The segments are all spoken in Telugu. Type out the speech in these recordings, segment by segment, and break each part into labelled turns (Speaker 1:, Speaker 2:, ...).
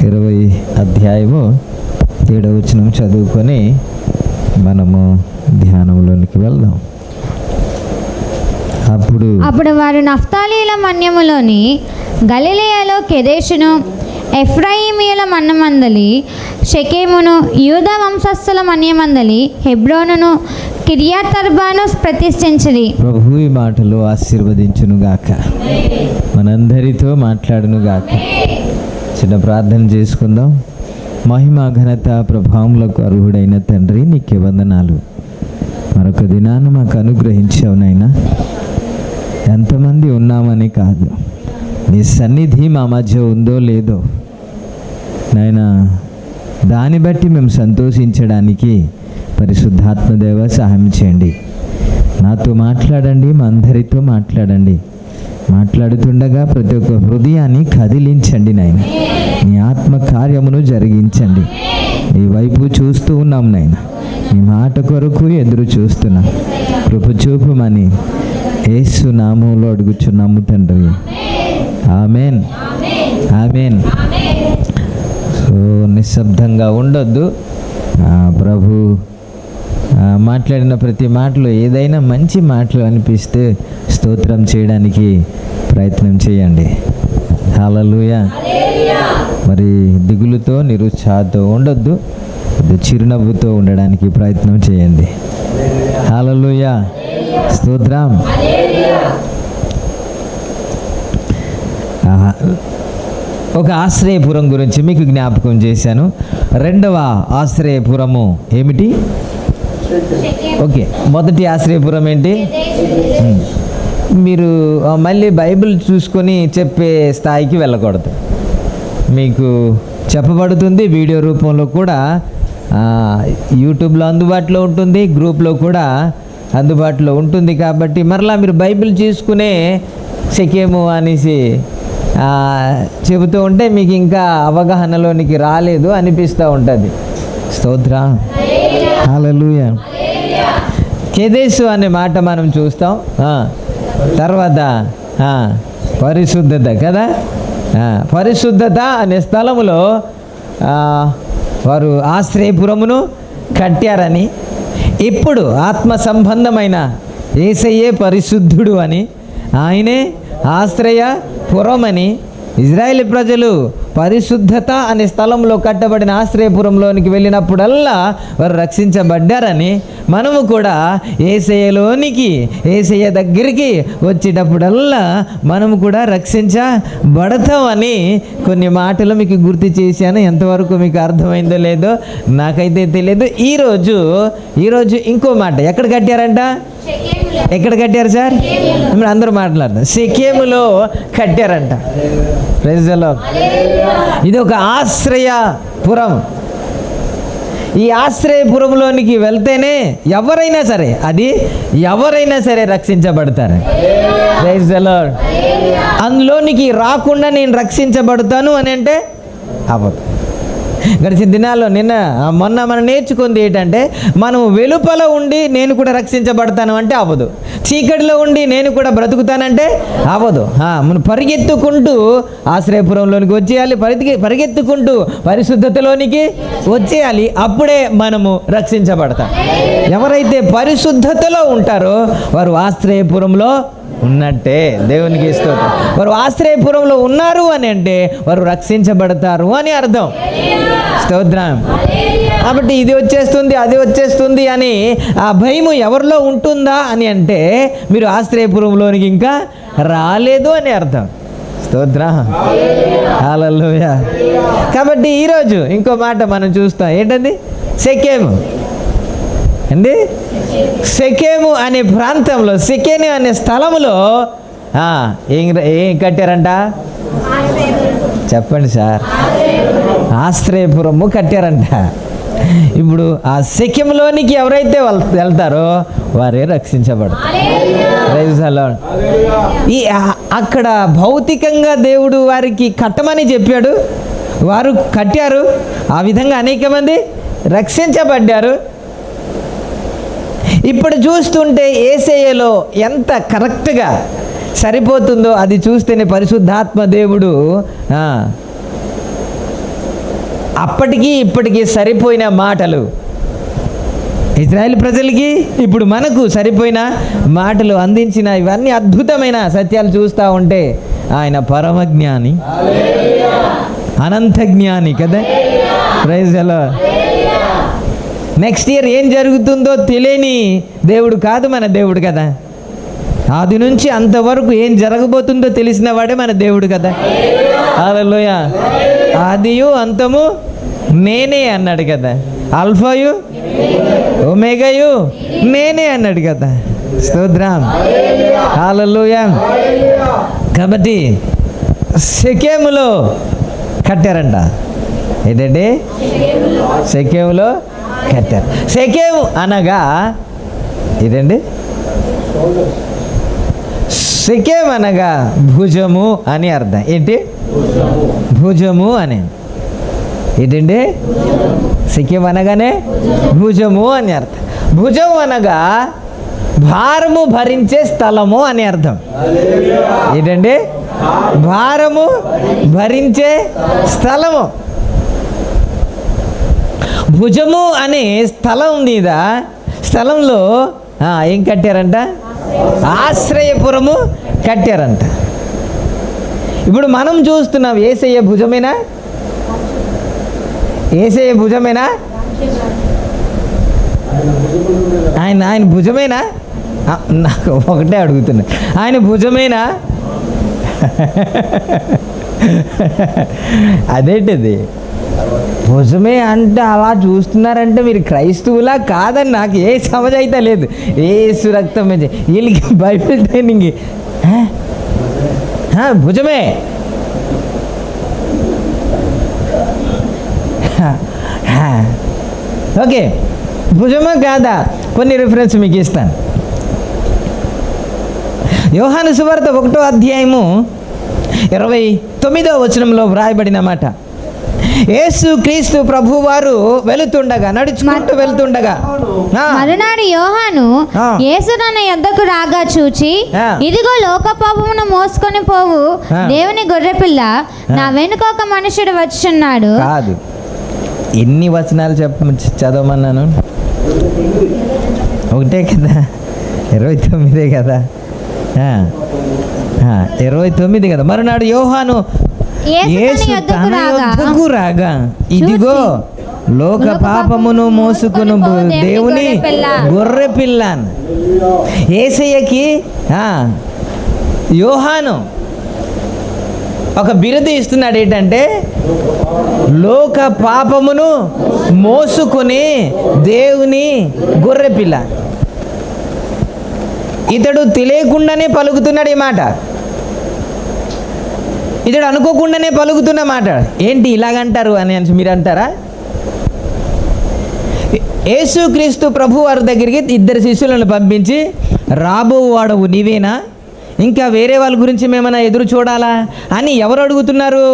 Speaker 1: 20 అధ్యాయము 7వ వచనం చదువుకొని మనము ధ్యానంలోనికి వెళ్దాం.
Speaker 2: అప్పుడు వారు నఫ్తాలీల మన్యములోని గలిలయలో కెదెషును, ఎఫ్రాయిమీయుల మన్నమందలి షెకెమును, యూదా వంశస్థుల మన్యమందలి హెబ్రోనును, కిర్యాతర్బాను ప్రతిష్ఠించిరి.
Speaker 1: ప్రభువు ఈ మాటలు ఆశీర్వదించునుగాక, మనందరితో మాట్లాడునుగాక. చిన్న ప్రార్థన చేసుకుందాం. మహిమ ఘనత ప్రభావములకు అర్హుడైన తండ్రి, నీకే వందనాలు. మరొక దినాన్ని మాకు అనుగ్రహించావు నాయనా. ఎంతమంది ఉన్నామని కాదు, నీ సన్నిధి మా మధ్య ఉందో లేదో నాయనా, దాన్ని బట్టి మేము సంతోషించడానికి పరిశుద్ధాత్మదేవ సహాయం చేయండి. నాతో మాట్లాడండి, మా అందరితో మాట్లాడండి. మాట్లాడుతుండగా ప్రతి ఒక్క హృదయాన్ని కదిలించండి నాయన. నీ ఆత్మ కార్యమును జరిగించండి. నీ వైపు చూస్తూ ఉన్నాం నాయన, నీ మాట కొరకు ఎదురు చూస్తున్నాం. కృప చూపుమని యేసు నామములో అడుగుచున్నాము తండ్రి, ఆమెన్, ఆమెన్. సో నిశ్శబ్దంగా ఉండొద్దు. ప్రభు మాట్లాడిన ప్రతి మాటలో ఏదైనా మంచి మాటలు అనిపిస్తే స్తోత్రం చేయడానికి ప్రయత్నం చేయండి. హల్లెలూయా. మరి దిగులుతో నిరుత్సాహంతో ఉండొద్దు, చిరునవ్వుతో ఉండడానికి ప్రయత్నం చేయండి. హల్లెలూయా, స్తోత్రం. ఒక ఆశ్రయపురం గురించి మీకు జ్ఞాపకం చేశాను. రెండవ ఆశ్రయపురము ఏమిటి? ఓకే, మొదటి ఆశ్రయపురం ఏంటి? మీరు మళ్ళీ బైబిల్ చూసుకొని చెప్పే స్థాయికి వెళ్ళకూడదు. మీకు చెప్పబడుతుంది, వీడియో రూపంలో కూడా యూట్యూబ్లో అందుబాటులో ఉంటుంది, గ్రూప్లో కూడా అందుబాటులో ఉంటుంది. కాబట్టి మరలా మీరు బైబిల్ చూసుకునే షెకెము అనేసి చెబుతూ ఉంటే మీకు ఇంకా అవగాహనలోనికి రాలేదు అనిపిస్తూ ఉంటుంది. స్తోత్రం, హల్లెలూయా. కెదెషు అనే మాట మనం చూస్తాం. తర్వాత పరిశుద్ధత కదా. పరిశుద్ధత అనే స్థలములో వారు ఆశ్రయపురమును కట్టారని, ఇప్పుడు ఆత్మ సంబంధమైన యేసయ్యే పరిశుద్ధుడు అని, ఆయనే ఆశ్రయపురమని, ఇజ్రాయేల్ ప్రజలు పరిశుద్ధత అనే స్థలంలో కట్టబడిన ఆశ్రయపురంలోనికి వెళ్ళినప్పుడల్లా వారు రక్షించబడ్డారని, మనము కూడా యేసయ్యలోనికి, యేసయ్య దగ్గరికి వచ్చేటప్పుడల్లా మనము కూడా రక్షించబడతామని కొన్ని మాటలు మీకు గుర్తు చేశాను. ఎంతవరకు మీకు అర్థమైందో లేదో నాకైతే తెలియదు. ఈరోజు ఇంకో మాట. ఎక్కడ కట్టారంట? ఎక్కడ కట్టారు సార్? ఇప్పుడు అందరూ మాట్లాడతారు. షెకెములో కట్టారంట. Praise the Lord. ఇది ఒక ఆశ్రయపురం. ఈ ఆశ్రయపురంలోనికి వెళ్తేనే ఎవరైనా సరే రక్షించబడతారు. Praise the Lord. అందులోనికి రాకుండా నేను రక్షించబడతాను అని అంటే అవ్వదు. గడిచిన దినాల్లో మొన్న మనం నేర్చుకుంది ఏంటంటే, మనం వెలుపల ఉండి నేను కూడా రక్షించబడతాను అంటే అవ్వదు. చీకటిలో ఉండి నేను కూడా బ్రతుకుతానంటే అవ్వదు. మనం పరిగెత్తుకుంటూ ఆశ్రయపురంలోనికి వచ్చేయాలి, పరిగెత్తుకుంటూ పరిశుద్ధతలోనికి వచ్చేయాలి. అప్పుడే మనము రక్షించబడతాం. ఎవరైతే పరిశుద్ధతలో ఉంటారో వారు ఆశ్రయపురంలో ఉన్నట్టే. దేవునికి స్తోత్రం. వారు ఆశ్రయపురంలో ఉన్నారు అని అంటే వారు రక్షించబడతారు అని అర్థం. స్తోత్రం. కాబట్టి ఇది వచ్చేస్తుంది, అది వచ్చేస్తుంది అని ఆ భయము ఎవరిలో ఉంటుందా అని అంటే మీరు ఆశ్రయపురంలోనికి ఇంకా రాలేదు అని అర్థం. స్తోత్రం, హల్లెలూయా. కాబట్టి ఈరోజు ఇంకో మాట మనం చూస్తాం. ఏంటండి? షెకెము అండి. షెకెము అనే ప్రాంతంలో, షెకెము అనే స్థలములో ఏం కట్టారంట? చెప్పండి సార్. ఆశ్రయపురము కట్టారంట. ఇప్పుడు ఆ షెకెములోనికి ఎవరైతే వెళ్తారో వారే రక్షించబడతారు. Praise the lord. అక్కడ భౌతికంగా దేవుడు వారికి కట్టమని చెప్పాడు, వారు కట్టారు. ఆ విధంగా అనేక మంది రక్షించబడ్డారు. ఇప్పుడు చూస్తుంటే యేసయ్యలో ఎంత కరెక్ట్గా సరిపోతుందో అది చూస్తేనే పరిశుద్ధాత్మ దేవుడు అప్పటికి ఇప్పటికీ సరిపోయిన మాటలు. ఇజ్రాయెల్ ప్రజలకి ఇప్పుడు మనకు సరిపోయిన మాటలు అందించిన ఇవన్నీ అద్భుతమైన సత్యాలు చూస్తూ ఉంటే ఆయన పరమజ్ఞాని, అనంత జ్ఞాని కదా. Praise the Lord. Next year ఏం జరుగుతుందో తెలియని దేవుడు కాదు మన దేవుడు కదా. ఆది నుంచి అంతవరకు ఏం జరగబోతుందో తెలిసిన వాడే మన దేవుడు కదా. హల్లెలూయా. ఆదియు అంతము నేనే అన్నాడు కదా. ఆల్ఫాయు ఒమేగాయు నేనే అన్నాడు కదా. స్తోత్రం. హల్లెలూయా. కాబట్టి షెకెములో కట్టారంట. ఏంటంటే షెకెములో కట్టారు. షెకెము అనగా ఇదండి, షెకెము అనగా భుజము అని అర్థం. ఏంటి? భుజము అని. ఏంటండి? షెకెము అనగానే భుజము అని అర్థం. భుజము అనగా భారము భరించే స్థలము అని అర్థం. ఏంటండి? భారము భరించే స్థలము. భుజము అనే స్థలంలో ఏం కట్టారంట? ఆశ్రయపురము కట్టారంట. ఇప్పుడు మనం చూస్తున్నాం యేసయ్య భుజమేనా? యేసయ్య భుజమేనా? ఆయన భుజమేనా? నాకు ఒకటే అడుగుతున్నా, ఆయన భుజమేనా? అదేంటిది భుజమే అంటే అలా చూస్తున్నారంటే మీరు క్రైస్తవులా కాదని నాకు ఏ సమజ్ అయితే లేదు. ఏసు రక్తం వీళ్ళకి బైబిల్ ట్రైనింగ్ భుజమే. ఓకే, భుజమా కాదా? కొన్ని రిఫరెన్స్ మీకు ఇస్తాను. యోహాను సువార్త 1వ అధ్యాయము 29వ వచనంలో వ్రాయబడిన మాట. యేసు క్రీస్తు ప్రభువారు వెళుతుండగా, నడుచుకుంటూ వెళ్తుండగా,
Speaker 2: మరునాడు యోహాను యేసు తన యొద్దకు రాగా చూచి, ఇదిగో లోక పాపమును మోసుకొని పోవు దేవుని గొర్రెపిల్ల, నా వెనుక ఒక మనుషుడు వచ్చుచున్నాడు.
Speaker 1: కాదు, ఎన్ని వచనాలు చదవమన్నాను? ఒకటే కదా, 29 కదా, 29 కదా. మరునాడు యోహాను యేసు తన యొద్దకు రాగా, ఇదిగో లోక పాపమును మోసుకును దేవుని గొర్రె పిల్ల. యేసయ్యకి యోహాను ఒక బిరుదు ఇస్తున్నాడు. ఏంటంటే లోక పాపమును మోసుకుని దేవుని గొర్రె పిల్ల. ఇతడు తెలియకుండానే పలుకుతున్నాడు ఈ మాట. ఇతడు అనుకోకుండానే పలుకుతున్న మాట. ఏంటి ఇలాగంటారు అని మీరు అంటారా? యేసుక్రీస్తు ప్రభు వారి దగ్గరికి 2 శిష్యులను పంపించి, రాబోవాడవు నీవేనా, ఇంకా వేరే వాళ్ళ గురించి మేమైనా ఎదురు చూడాలా అని ఎవరు అడుగుతున్నారు?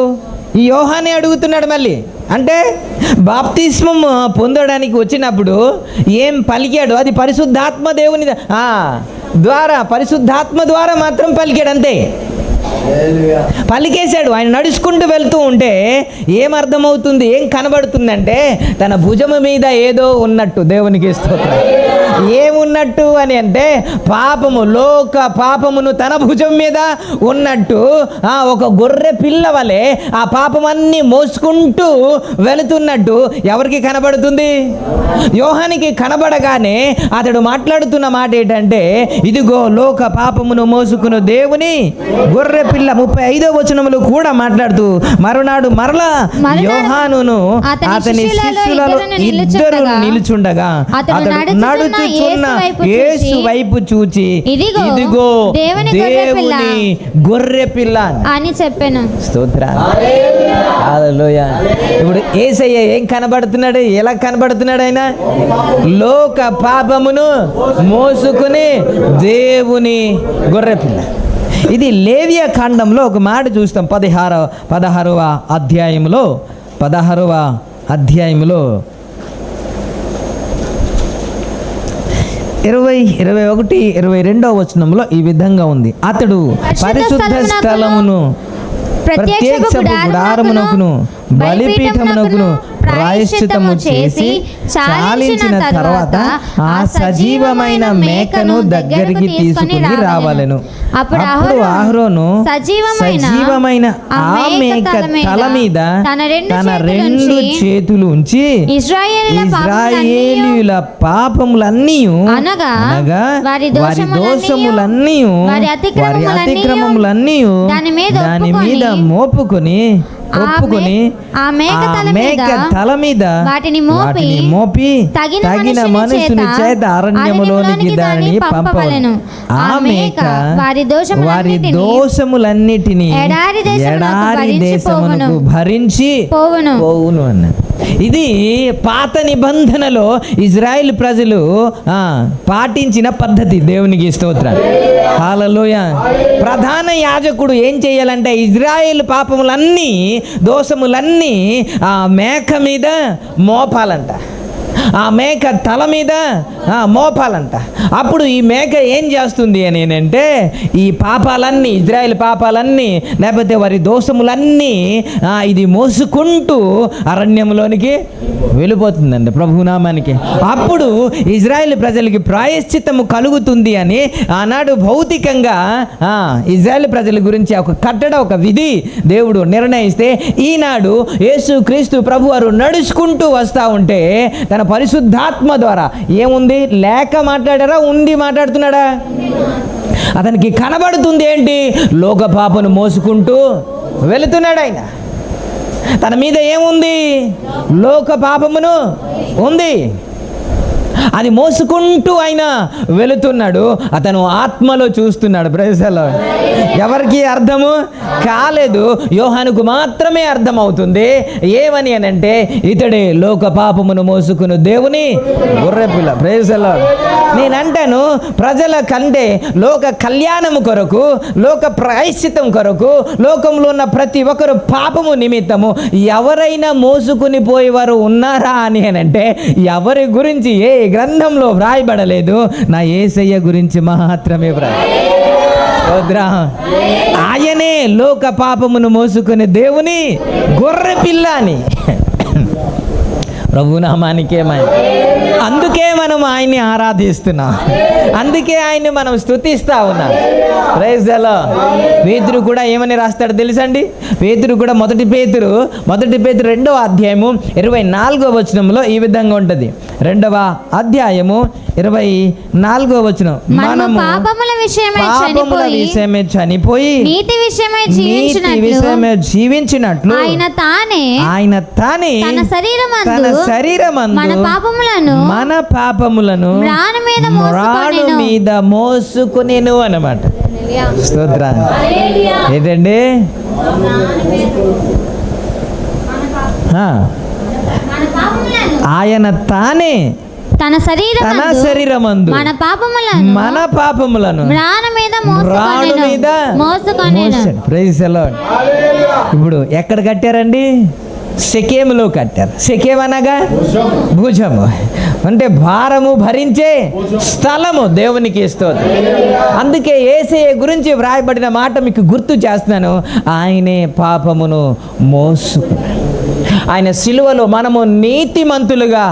Speaker 1: ఈ యోహానే అడుగుతున్నాడు. మళ్ళీ అంటే బాప్తిస్మం పొందడానికి వచ్చినప్పుడు ఏం పలికాడు? అది పరిశుద్ధాత్మ దేవుని ద్వారా, పరిశుద్ధాత్మ ద్వారా మాత్రం పలికాడు, అంతే. పలికేశాడు. ఆయన నడుచుకుంటూ వెళ్తూ ఉంటే ఏమర్థమవుతుంది, ఏం కనబడుతుందంటే తన భుజము మీద ఏదో ఉన్నట్టు. దేవునికి స్తోత్రం. ఏమున్నట్టు అని అంటే పాపము, లోక పాపమును తన భుజం మీద ఉన్నట్టు ఒక గొర్రె పిల్ల వలె ఆ పాపమన్నీ మోసుకుంటూ వెళుతున్నట్టు ఎవరికి కనబడుతుంది? యోహానికి కనబడగానే అతడు మాట్లాడుతున్న మాట ఏంటంటే, ఇదిగో లోక పాపమును మోసుకును దేవుని గొర్రె పిల్ల. 35వ వచనములు కూడా మాట్లాడుతూ, మరునాడు మరలా యోహానును అతని శిష్యులలో 2 నిలుచుండగా అతడు నడుచుచున్న యేసు వైపు చూచి, ఇదిగో దేవుని గొర్రె పిల్ల
Speaker 2: అని చెప్పాను.
Speaker 1: స్తోత్రం. హల్లెలూయా. ఇప్పుడు యేసయ్య ఏం కనబడుతున్నాడు? ఎలా కనబడుతున్నాడు? ఆయన లోక పాపమును మోసుకుని దేవుని గొర్రె పిల్ల. ఇది లేవియా కాండంలో ఒక మాట చూస్తాం. 16వ అధ్యాయంలో 21, 22వ వచనంలో ఈ విధంగా ఉంది. అతడు పరిశుద్ధ స్థలమును ప్రత్యక్షపు గుడారమునకును బలిపీఠమునకు ప్రాయశ్చిత్తము చేసి చాలించిన తర్వాత ఆ సజీవమైన మేకను దగ్గరికి తీసుకుని రావాలను. అప్పుడు అహరోను సజీవమైన ఆ మేక తల మీద తన రెండు చేతులు ఉంచి ఇశ్రాయేలీయుల పాపములన్నీ అనగా వారి దోషములన్నీ వారి అతిక్రమములన్నీ దాని మీద ఒప్పుకొని ఆ మేక తల మీద వాటిని మోపి తగిన మనుషుని చేత అరణ్యములోనికి దానిని పంపవలెను. ఆ మేక వారి దోషములన్నిటినీ ఎడారి దేశమునకు భరించి పోవును అన్నది. ఇది పాత నిబంధనలో ఇజ్రాయెల్ ప్రజలు పాటించిన పద్ధతి. దేవునికి స్తోత్రం, హల్లెలూయా. ప్రధాన యాజకుడు ఏం చేయాలంటే ఇజ్రాయెల్ పాపములన్నీ దోషములన్నీ ఆ మేక మీద మోపాలంట, ఆ మేక తల మీద మోపాలంట. అప్పుడు ఈ మేక ఏం చేస్తుంది అని అంటే ఈ పాపాలన్నీ, ఇజ్రాయెల్ పాపాలన్నీ లేకపోతే వారి దోషములన్నీ ఇది మోసుకుంటూ అరణ్యంలోనికి వెళ్ళిపోతుందండి ప్రభునామానికి. అప్పుడు ఇజ్రాయెల్ ప్రజలకి ప్రాయశ్చిత్తము కలుగుతుంది అని ఆనాడు భౌతికంగా ఇజ్రాయెల్ ప్రజల గురించి ఒక కట్టడ, ఒక విధి దేవుడు నిర్ణయిస్తే, ఈనాడు యేసు క్రీస్తు ప్రభు వారు నడుచుకుంటూ వస్తూ ఉంటే తన పరిశుద్ధాత్మ ద్వారా ఏముంది, లేక మాట్లాడారా, ఉండి మాట్లాడుతున్నాడా? అతనికి కనబడుతుంది ఏంటి? లోక పాపను మోసుకుంటూ వెళుతున్నాడు ఆయన. తన మీద ఏముంది? లోక పాపమును ఉంది. అది మోసుకుంటూ ఆయన వెళుతున్నాడు. అతను ఆత్మలో చూస్తున్నాడు. Praise the Lord. ఎవరికి అర్థము కాలేదు, యోహానుకు మాత్రమే అర్థమవుతుంది. ఏమని అని అంటే ఇతడే లోక పాపమును మోసుకుని దేవుని గొర్రెపిల్ల. Praise the Lord. నేనంటాను, ప్రజల కంటే లోక కళ్యాణము కొరకు, లోక ప్రాయశ్చిత్తం కొరకు లోకంలో ఉన్న ప్రతి ఒక్కరు పాపము నిమిత్తము ఎవరైనా మోసుకుని పోయేవారు ఉన్నారా అని అంటే ఎవరి గురించి ఏ గ్రంథంలో వ్రాయబడలేదు. నా యేసయ్య గురించి మాత్రమే ఆయనే లోక పాపమును మోసుకునే దేవుని గొర్రె పిల్ల అని ప్రభునామానికేమై. అందుకే మనం ఆయన్ని ఆరాధిస్తున్నాం, అందుకే ఆయన్ని మనం స్తుతిస్తా ఉన్నాం. Praise the Lord. పేతురు కూడా ఏమని రాస్తాడు తెలుసండి? పేతురు కూడా మొదటి పేతురు 2వ అధ్యాయము 24వ వచనంలో ఈ విధంగా ఉంటుంది. 2వ అధ్యాయము 24వ వచనం, మనము పాపముల విషయమై చనిపోయి నీతి విషయమై జీవించినట్లు ఆయన తానే తన శరీరమందు మన పాపములను మ్రాను మీద మోసుకొనెను అన్నమాట. స్తోత్రం. ఏంటండి? ఆయన తానే తన శరీరమందు మన పాపములను మ్రాను మీద మోసుకొనెను. Praise the lord. ఇప్పుడు ఎక్కడ కట్టారండి? షెకెములో కట్టారు. షెకెము అనగా భుజము, అంటే భారము భరించే స్థలము. దేవునికి స్తోత్రం. అందుకే యేసయ్య గురించి వ్రాయబడిన మాట మీకు గుర్తు చేస్తున్నాను. ఆయనే పాపమును మోసుకున్నాడు. ఆయన సిలువలో మనము నీతిమంతులుగా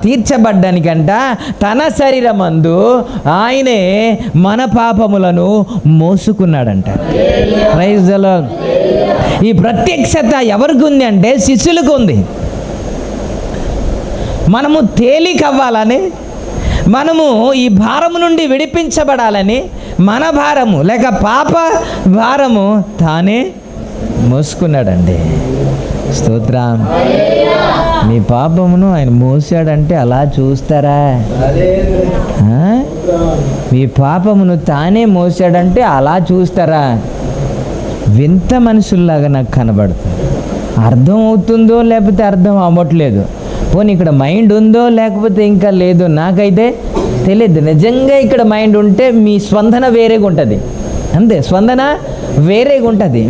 Speaker 1: తీర్చబడ్డానికంట తన శరీరమందు ఆయనే మన పాపములను మోసుకున్నాడంట. Praise the Lord. ఈ ప్రత్యక్షత ఎవరికి ఉంది అంటే శిష్యులకు ఉంది. మనము తేలికవ్వాలని, మనము ఈ భారము నుండి విడిపించబడాలని మన భారము లేక పాప భారము తానే మోసుకున్నాడండి. స్తోత్రం. మీ పాపమును ఆయన మోసాడంటే అలా చూస్తారా? మీ పాపమును తానే మోసాడంటే అలా చూస్తారా? వింత మనుషుల్లాగా నాకు కనబడుతుంది. అర్థం అవుతుందో లేకపోతే అర్థం అవ్వట్లేదు. పోనీ ఇక్కడ మైండ్ ఉందో లేకపోతే ఇంకా లేదో నాకైతే తెలియదు. నిజంగా ఇక్కడ మైండ్ ఉంటే మీ స్పందన వేరేగా ఉంటుంది. అంతే, స్పందన వేరేగా ఉంటుంది.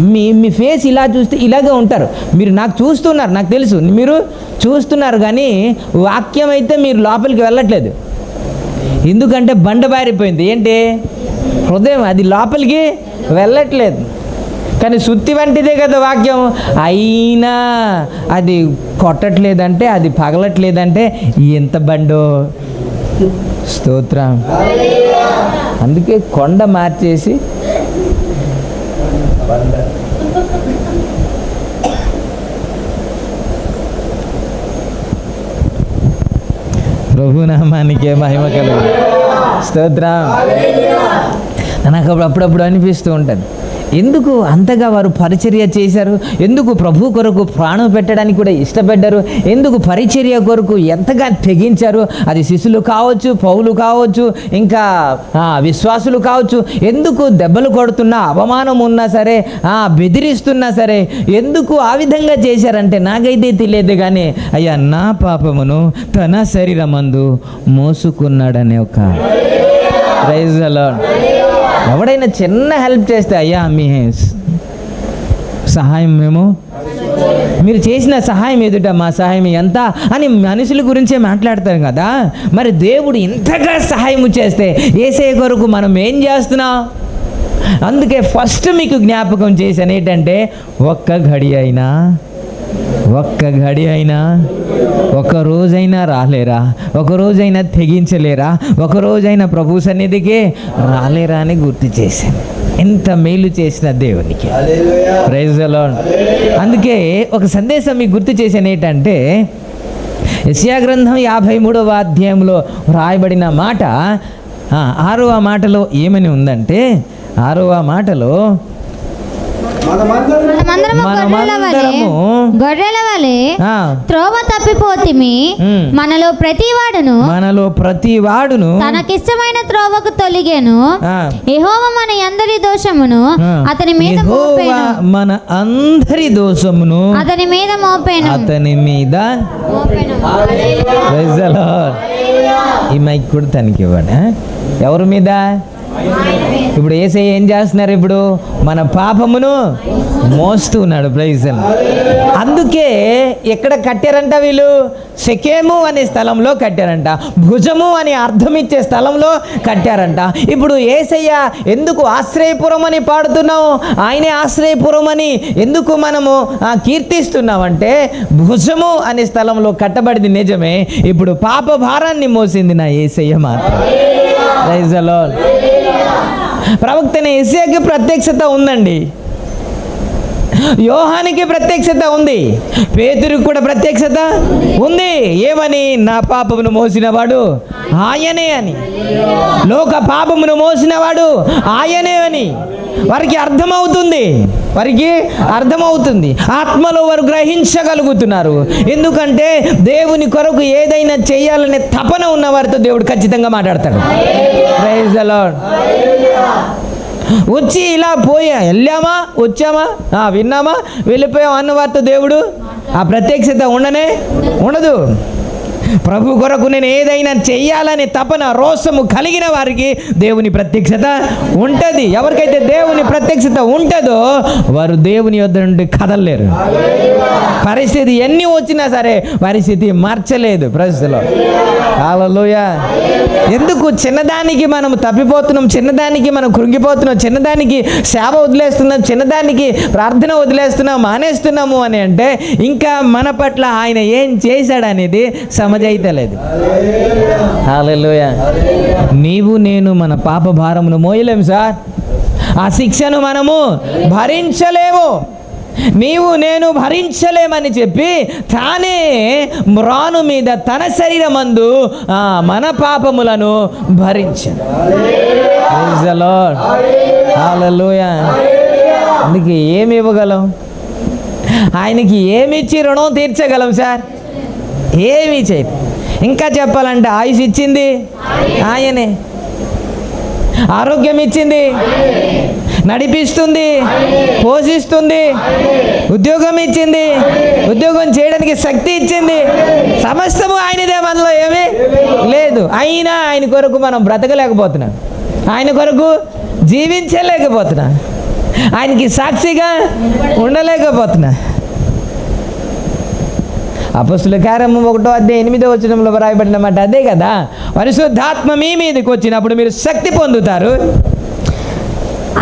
Speaker 1: మీ ఫేస్ ఇలా చూస్తే ఇలాగే ఉంటారు. మీరు నాకు చూస్తున్నారు, నాకు తెలుసు మీరు చూస్తున్నారు, కానీ వాక్యం అయితే మీరు లోపలికి వెళ్ళట్లేదు. ఎందుకంటే బండ బారిపోయింది. ఏంటి? హృదయం అది లోపలికి వెళ్ళట్లేదు. కానీ సుత్తి వంటిదే కదా వాక్యం. అయినా అది కొట్టట్లేదంటే, అది పగలట్లేదంటే ఎంత బండో. స్తోత్రం. అందుకే కొండ మార్చేసి ప్రభునామానికే మహిమ కలుగు. స్తోత్రం. నాకు అప్పుడప్పుడు అనిపిస్తూ ఉంటుంది, ఎందుకు అంతగా వారు పరిచర్య చేశారు, ఎందుకు ప్రభు కొరకు ప్రాణం పెట్టడానికి కూడా ఇష్టపడ్డారు, ఎందుకు పరిచర్య కొరకు ఎంతగా తెగించారు. అది శిష్యులు కావచ్చు, పౌలు కావచ్చు, ఇంకా విశ్వాసులు కావచ్చు. ఎందుకు దెబ్బలు కొడుతున్నా, అవమానం ఉన్నా సరే, బెదిరిస్తున్నా సరే, ఎందుకు ఆ విధంగా చేశారంటే నాకైతే తెలియదు. కానీ అయ్యా నా పాపమును తన శరీరమందు మోసుకున్నాడనే ఒక ప్రైజ్ ది లార్డ్. ఎవడైనా చిన్న హెల్ప్ చేస్తే అయ్యా మీ సహాయం మీరు చేసిన సహాయం ఎదుట మా సహాయం ఎంత అని మనుషుల గురించే మాట్లాడతారు కదా. మరి దేవుడు ఇంతగా సహాయం చేస్తే యేసయ్య కొరకు మనం ఏం చేస్తున్నాం? అందుకే ఫస్ట్ మీకు జ్ఞాపకం చేశాను ఏంటంటే, ఒక్క గడి అయినా ఒక రోజైనా రాలేరా, ఒక రోజైనా తెగించలేరా, ఒక రోజైనా ప్రభు సన్నిధికి రాలేరా అని గుర్తు చేశాను. ఎంత మేలు చేసిన దేవునికి ప్రైజ్ ది లార్డ్. అందుకే ఒక సందేశం మీకు గుర్తు చేశాను ఏంటంటే, యెషయా గ్రంథం 53వ అధ్యాయంలో రాయబడిన మాట 6వ మాటలో ఏమని ఉందంటే, 6వ మాటలో
Speaker 2: గొర్రెల వలె త్రోవ తప్పిపోతిమి, మనలో ప్రతి వాడును
Speaker 1: తనకిష్టమైన
Speaker 2: త్రోవకు తొలిగెను. యెహోవా మన అందరి దోషమును అతని మీద మోపెను,
Speaker 1: మన అందరి దోషమును
Speaker 2: అతని మీద మోపెను.
Speaker 1: Praise the Lord. ఈ మైక్ కూడా తనకి ఇవ్వండి. ఎవరి మీద? ఇప్పుడు యేసయ్య ఏం చేస్తున్నారు? ఇప్పుడు మన పాపమును మోస్తున్నాడు. ప్రైజ్. అందుకే ఎక్కడ కట్టారంట వీళ్ళు? షెకెము అనే స్థలంలో కట్టారంట, భుజము అని అర్థం ఇచ్చే స్థలంలో కట్టారంట. ఇప్పుడు యేసయ్య ఎందుకు ఆశ్రయపురం అని పాడుతున్నాం, ఆయనే ఆశ్రయపురం అని ఎందుకు మనము కీర్తిస్తున్నామంటే, భుజము అనే స్థలంలో కట్టబడింది నిజమే, ఇప్పుడు పాప భారాన్ని మోసింది నా యేసయ్య మాత్రం. Praise the Lord. ప్రవక్తనే యెషయాకి ప్రత్యక్షత ఉందండి, యోహానికి ప్రత్యక్షత ఉంది, పేతురుకు కూడా ప్రత్యక్షత ఉంది. ఏమని? నా పాపమును మోసినవాడు ఆయనే అని, లోక పాపమును మోసినవాడు ఆయనే అని వారికి అర్థమవుతుంది. ఆత్మలో వారు గ్రహించగలుగుతున్నారు. ఎందుకంటే దేవుని కొరకు ఏదైనా చేయాలనే తపన ఉన్న వారితో దేవుడు ఖచ్చితంగా మాట్లాడతాడు. Praise the Lord. వచ్చి ఇలా వెళ్ళామా, వచ్చామా, విన్నామా, వెళ్ళిపోయాం అన్న వారితో దేవుడు ఆ ప్రత్యక్షత ఉండదు. ప్రభు కొరకు నేను ఏదైనా చెయ్యాలని తపన, రోషము కలిగిన వారికి దేవుని ప్రత్యక్షత ఉంటుంది. ఎవరికైతే దేవుని ప్రత్యక్షత ఉంటుందో వారు దేవుని యొద్ద నుండి కదలలేరు. పరిస్థితి ఎన్ని వచ్చినా సరే పరిస్థితి మార్చలేదు. ప్రజలో హల్లెలూయా. ఎందుకు చిన్నదానికి మనం తప్పిపోతున్నాం, చిన్నదానికి మనం కృంగిపోతున్నాం, చిన్నదానికి సేవ వదిలేస్తున్నాం, చిన్నదానికి ప్రార్థన వదిలేస్తున్నాం, మానేస్తున్నాము అని అంటే ఇంకా మన పట్ల ఆయన ఏం చేశాడనేది సమజైతలేదు. హల్లెలూయా. నీవు నేను మన పాప భారమును మోయలేము సార్, ఆ శిక్షను మనము భరించలేము, నీవు నేను భరించలేమని చెప్పి తానే మ్రాను మీద తన శరీరమందు మన పాపములను భరించాడు. Praise the Lord. హల్లెలూయా. అందుకే ఏమి ఇవ్వగలం? ఆయనకి ఏమిచ్చి రుణం తీర్చగలం సార్? ఏమీ చేయదు. ఇంకా చెప్పాలంటే ఆయుష్ ఇచ్చింది ఆయనే, ఆరోగ్యం ఇచ్చింది, నడిపిస్తుంది, పోషిస్తుంది, ఉద్యోగం ఇచ్చింది, ఉద్యోగం చేయడానికి శక్తి ఇచ్చింది, సమస్తము ఆయనదే, మనలో ఏమీ లేదు. అయినా ఆయన కొరకు మనం బ్రతకలేకపోతున్నాం, ఆయన కొరకు జీవించలేకపోతున్నా, ఆయనకి సాక్షిగా ఉండలేకపోతున్నా. అపొస్తలుల కార్యము 1:8 వ్రాయబడిన మాట అదే కదా, పరిశుద్ధాత్మ మీ మీదకి వచ్చినప్పుడు మీరు శక్తి పొందుతారు,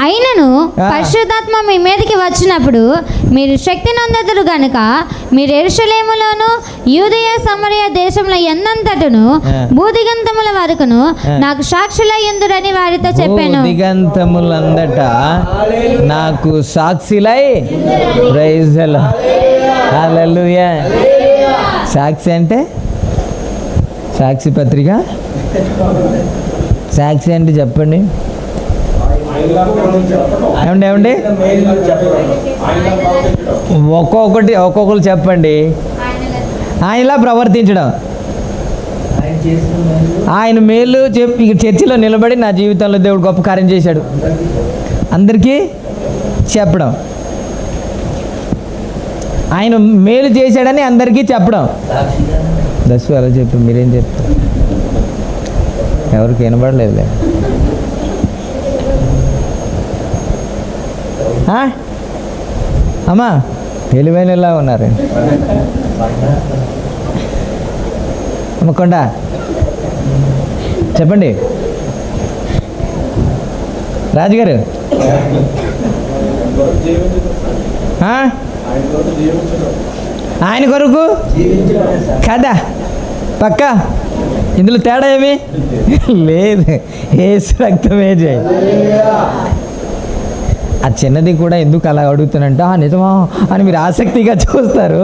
Speaker 2: అయినను పరిశుద్ధాత్మ మీ మీదకి వచ్చినప్పుడు మీరు శక్తి నొందెదరు గనుక మీరు యెరూషలేములోను యూదయ సమరయ దేశంలో ఎన్నంతటను భూదిగంతముల వరకును నాకు సాక్షులై ఉందురని వారితో చెప్పాను.
Speaker 1: దిగంతములందట నాకు సాక్షులై. Praise the Lord. హల్లెలూయా. సాక్షి అంటే సాక్షి పత్రిక. సాక్షి అంటే చెప్పండి. ఏమండి ఒక్కొక్కరు చెప్పండి. ఆయనలా ప్రవర్తించడం, ఆయన మేలు చెప్పి చర్చిలో నిలబడి నా జీవితంలో దేవుడు గొప్ప కార్యం చేశాడు అందరికీ చెప్పడం, ఆయన మేలు చేశాడని అందరికీ చెప్పడం. దశ అలా చెప్పి మీరేం చెప్తారు? ఎవరికి వినబడలేదులే. అమ్మా తెలివైనలా ఉన్నారు. అమ్మకొండ చెప్పండి. రాజుగారు ఆయన కొరకు కదా పక్క. ఇందులో తేడా ఏమి లేదు. యేసు రక్తమే చేయి. ఆ చిన్నది కూడా ఎందుకు అలా అడుగుతానంటే నిజమా అని మీరు ఆసక్తిగా చూస్తారు.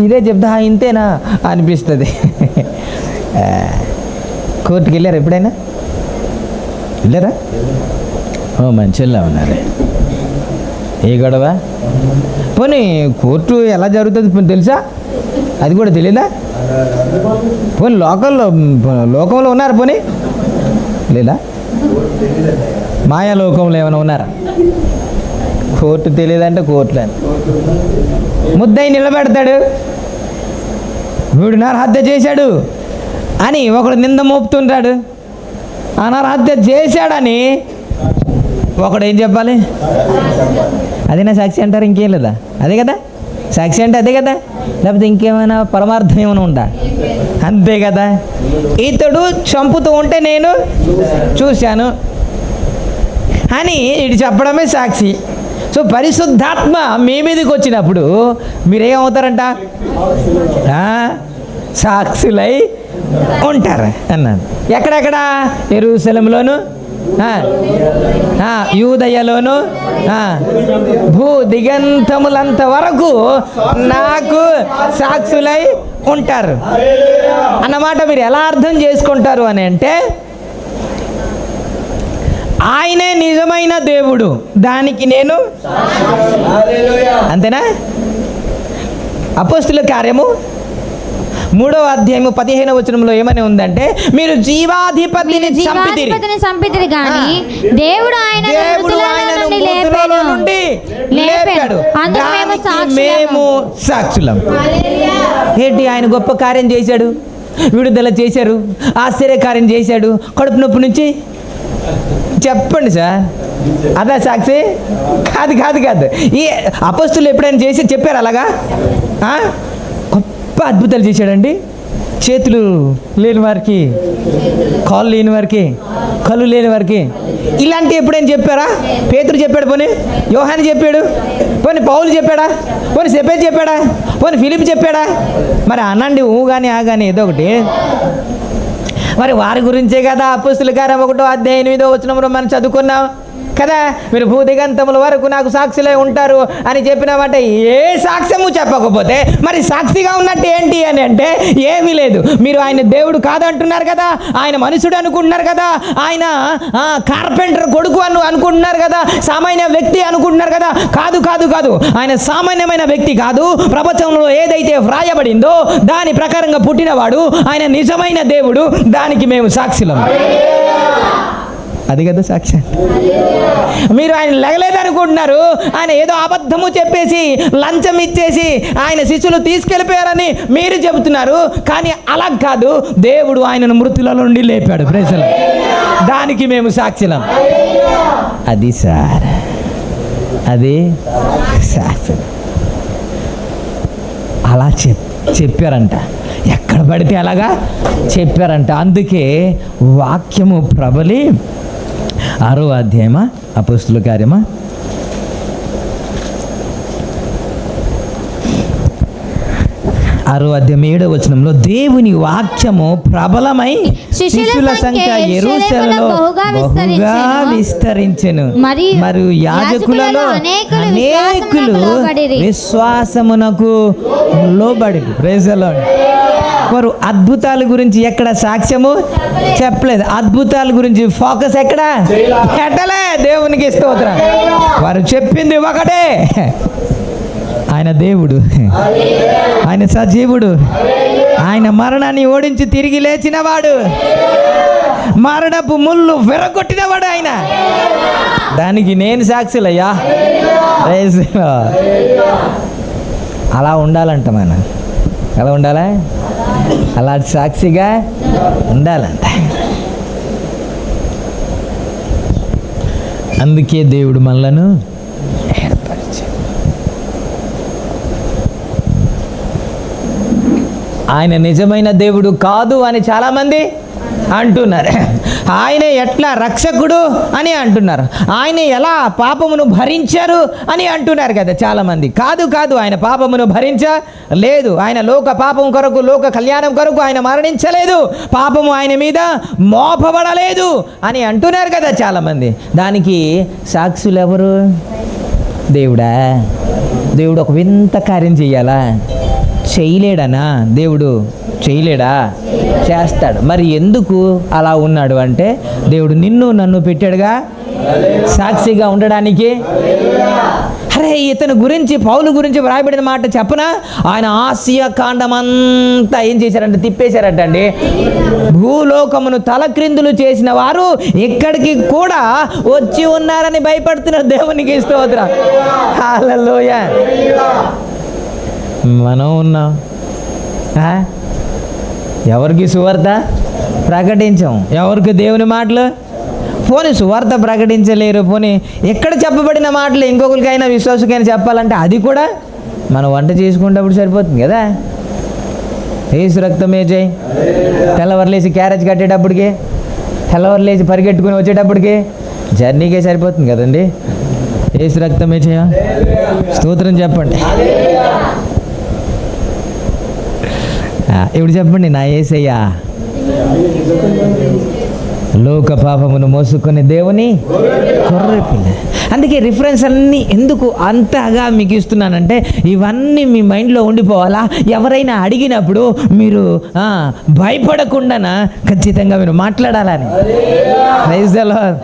Speaker 1: ఇదే చెప్తా ఇంతేనా అనిపిస్తుంది. కోర్టుకి వెళ్ళారు ఎప్పుడైనా? వెళ్ళారా? మంచిగా ఉన్నారు. ఏ గొడవ? పోనీ కోర్టు ఎలా జరుగుతుంది తెలుసా? అది కూడా తెలీదా? పోనీ లోకంలో ఉన్నారు? పోనీ లేదా? మాయాలోకంలో ఏమైనా ఉన్నారా? కోర్టు తెలియదంటే కోర్టులో ముద్దయి నిలబెడతాడు. వీడు నరహత్య చేశాడు అని ఒకడు నింద మోపుతుంటాడు. ఆ నరహత్య చేశాడని ఒకడు ఏం చెప్పాలి? అదే నా సాక్షి అంటారు. ఇంకేం లేదా? అదే కదా సాక్షి అంటే. అదే కదా. లేకపోతే ఇంకేమైనా పరమార్థం ఏమైనా ఉందా? అంతే కదా. ఇతడు చంపుతూ ఉంటే నేను చూశాను అని ఇటు చెప్పడమే సాక్షి. సో పరిశుద్ధాత్మ మీ మీదకి వచ్చినప్పుడు మీరేమవుతారంట? సాక్షులై ఉంటారు అన్నాను. ఎక్కడెక్కడ? యెరూషలేములోను, యూదయలోను, భూ దిగంతములంత వరకు నాకు సాక్షులై ఉంటారు అన్నమాట. మీరు ఎలా అర్థం చేసుకుంటారు అని అంటే, ఆయనే నిజమైన దేవుడు, దానికి నేను అంతేనా? అపోస్తుల కార్యము 3వ అధ్యాయము 15వ వచనంలో ఏమని ఉందంటే, మీరు జీవాధిపతిని
Speaker 2: చంపితిరి గాని దేవుడు ఆయనను మృతులలో నుండి లేపాడు,
Speaker 1: మేము సాక్షులం. ఏంటి? ఆయన గొప్ప కార్యం చేశాడు, విడుదల చేశారు, ఆశ్చర్యకార్యం చేశాడు, కడుపు నొప్పి నుంచి. చెప్పండి సార్, అదా సాక్షి? కాదు కాదు కాదు. ఈ అపోస్తులు ఎప్పుడైనా చేసి చెప్పారు అలాగా? గొప్ప అద్భుతాలు చేశాడండి. చేతులు లేని వారికి, కాళ్ళు లేని వారికి, కళ్ళు లేని వారికి ఇలాంటివి ఎప్పుడైనా చెప్పారా? పేతురు చెప్పాడు, పోనీ యోహాను చెప్పాడు, పోనీ పౌలు చెప్పాడా, పోనీ సెపెతు చెప్పాడా, పోనీ ఫిలిప్ చెప్పాడా? మరి అనండి ఊ కానీ ఆ కానీ ఏదో ఒకటి. మరి వారి గురించే కదా అపోస్తుల కార్యం 1వ అధ్యాయం 8వ వచనంలో మనం చదువుకున్నాం కదా. మీరు భూదిగంతముల వరకు నాకు సాక్షులై ఉంటారు అని చెప్పినామంటే, ఏ సాక్ష్యము చెప్పకపోతే మరి సాక్షిగా ఉన్నట్టు ఏంటి అని అంటే ఏమీ లేదు. మీరు ఆయన దేవుడు కాదంటున్నారు కదా, ఆయన మనుషుడు అనుకుంటున్నారు కదా, ఆయన కార్పెంటర్ కొడుకు అనుకుంటున్నారు కదా, సామాన్య వ్యక్తి అనుకుంటున్నారు కదా. కాదు కాదు కాదు, ఆయన సామాన్యమైన వ్యక్తి కాదు. ప్రపంచంలో ఏదైతే వ్రాయబడిందో దాని ప్రకారంగా పుట్టినవాడు, ఆయన నిజమైన దేవుడు, దానికి మేము సాక్షులం. అది కదా సాక్ష్యం. మీరు ఆయన లెగలేదనుకుంటున్నారు, ఆయన ఏదో అబద్ధము చెప్పేసి లంచం ఇచ్చేసి ఆయన శిష్యులు తీసుకెళ్ళిపోయారని మీరు చెబుతున్నారు. కానీ అలా కాదు, దేవుడు ఆయనను మృతుల నుండి లేపాడు. ప్రజలు, దానికి మేము సాక్షులం. అది సార్, అది సాక్షి. అలా చెప్పారంట, ఎక్కడ పడితే అలాగా చెప్పారంట. అందుకే వాక్యము ప్రబలి 6వ అధ్యాయమా అపోస్తుల కార్యమా 6:7 దేవుని వాక్యము ప్రబలమై శిష్యుల సంఖ్య యెరూషలేములో బహుగా విస్తరించెను. మరియు యాజకులలో అనేకులు విశ్వాసమునకు లోబడిరి. Praise the lord. వారు అద్భుతాల గురించి ఎక్కడ సాక్ష్యము చెప్పలేదు. అద్భుతాల గురించి ఫోకస్ ఎక్కడ పెట్టలే. దేవునికి స్తోత్రం. వారు చెప్పింది ఒకటే, ఆయన దేవుడు, ఆయన సజీవుడు, ఆయన మరణాన్ని ఓడించి తిరిగి లేచినవాడు, మరణపు ముళ్ళు విరగొట్టినవాడు ఆయన. దానికి నేను సాక్షులయ్యా. అలా ఉండాలంట మనం. ఎలా ఉండాలా? అలాంటి సాక్షిగా ఉండాలంట. అందుకే దేవుడు మనలను ఏర్పరిచాడు. ఆయన నిజమైన దేవుడు కాదు అని చాలామంది అంటున్నారు. ఆయన ఎట్లా రక్షకుడు అని అంటున్నారు. ఆయన ఎలా పాపమును భరించారు అని అంటున్నారు కదా చాలామంది. కాదు, ఆయన పాపమును భరించలేదు. ఆయన లోక పాపం కొరకు, లోక కళ్యాణం కొరకు ఆయన మరణించలేదు. పాపము ఆయన మీద మోపబడలేదు అని అంటున్నారు కదా చాలామంది. దానికి సాక్షులు ఎవరు? దేవుడా? దేవుడు ఒక వింత కార్యం చెయ్యాలా? చేయలేడనా? దేవుడు చేయలేడా? చేస్తాడు. మరి ఎందుకు అలా ఉన్నాడు అంటే, దేవుడు నిన్ను నన్ను పెట్టాడుగా సాక్షిగా ఉండడానికి. అరే, ఇతని గురించి, పౌలు గురించి వ్రాయబడిన మాట చెప్పనా? ఆయన ఆసియా ఖండం అంతా ఏం చేశారంటే తిప్పేశారట అండి. భూలోకమును తలక్రిందులు చేసిన వారు ఇక్కడికి కూడా వచ్చి ఉన్నారని భయపడుతున్నారు. దేవునికి స్తోత్రం. హల్లెలూయా. మనం ఉన్నాం. ఎవరికి సువార్త ప్రకటించాం? ఎవరికి దేవుని మాటలు? పోనీ సువార్త ప్రకటించలేరు. పోనీ ఎక్కడ చెప్పబడిన మాటలు ఇంకొకరికైనా విశ్వాసకైనా చెప్పాలంటే అది కూడా మనం వంట చేసుకునేటప్పుడు సరిపోతుంది కదా. యేసు రక్తమే జై. తెల్లవారులేసి క్యారేజ్ కట్టేటప్పటికి, తెల్లవారులేసి పరిగెట్టుకుని వచ్చేటప్పటికి జర్నీకే సరిపోతుంది కదండి. యేసు రక్తమే జయ. స్తోత్రం చెప్పండి. ఇప్పుడు చెప్పండి, నా యేసయ్యా లోక పాపమును మోసుకునే దేవుని గొర్రె పిల్ల. అందుకే రిఫరెన్స్ అన్నీ ఎందుకు అంతగా మీకు ఇస్తున్నానంటే, ఇవన్నీ మీ మైండ్లో ఉండిపోవాలా. ఎవరైనా అడిగినప్పుడు మీరు భయపడకుండా ఖచ్చితంగా మీరు మాట్లాడాలని. Praise the Lord.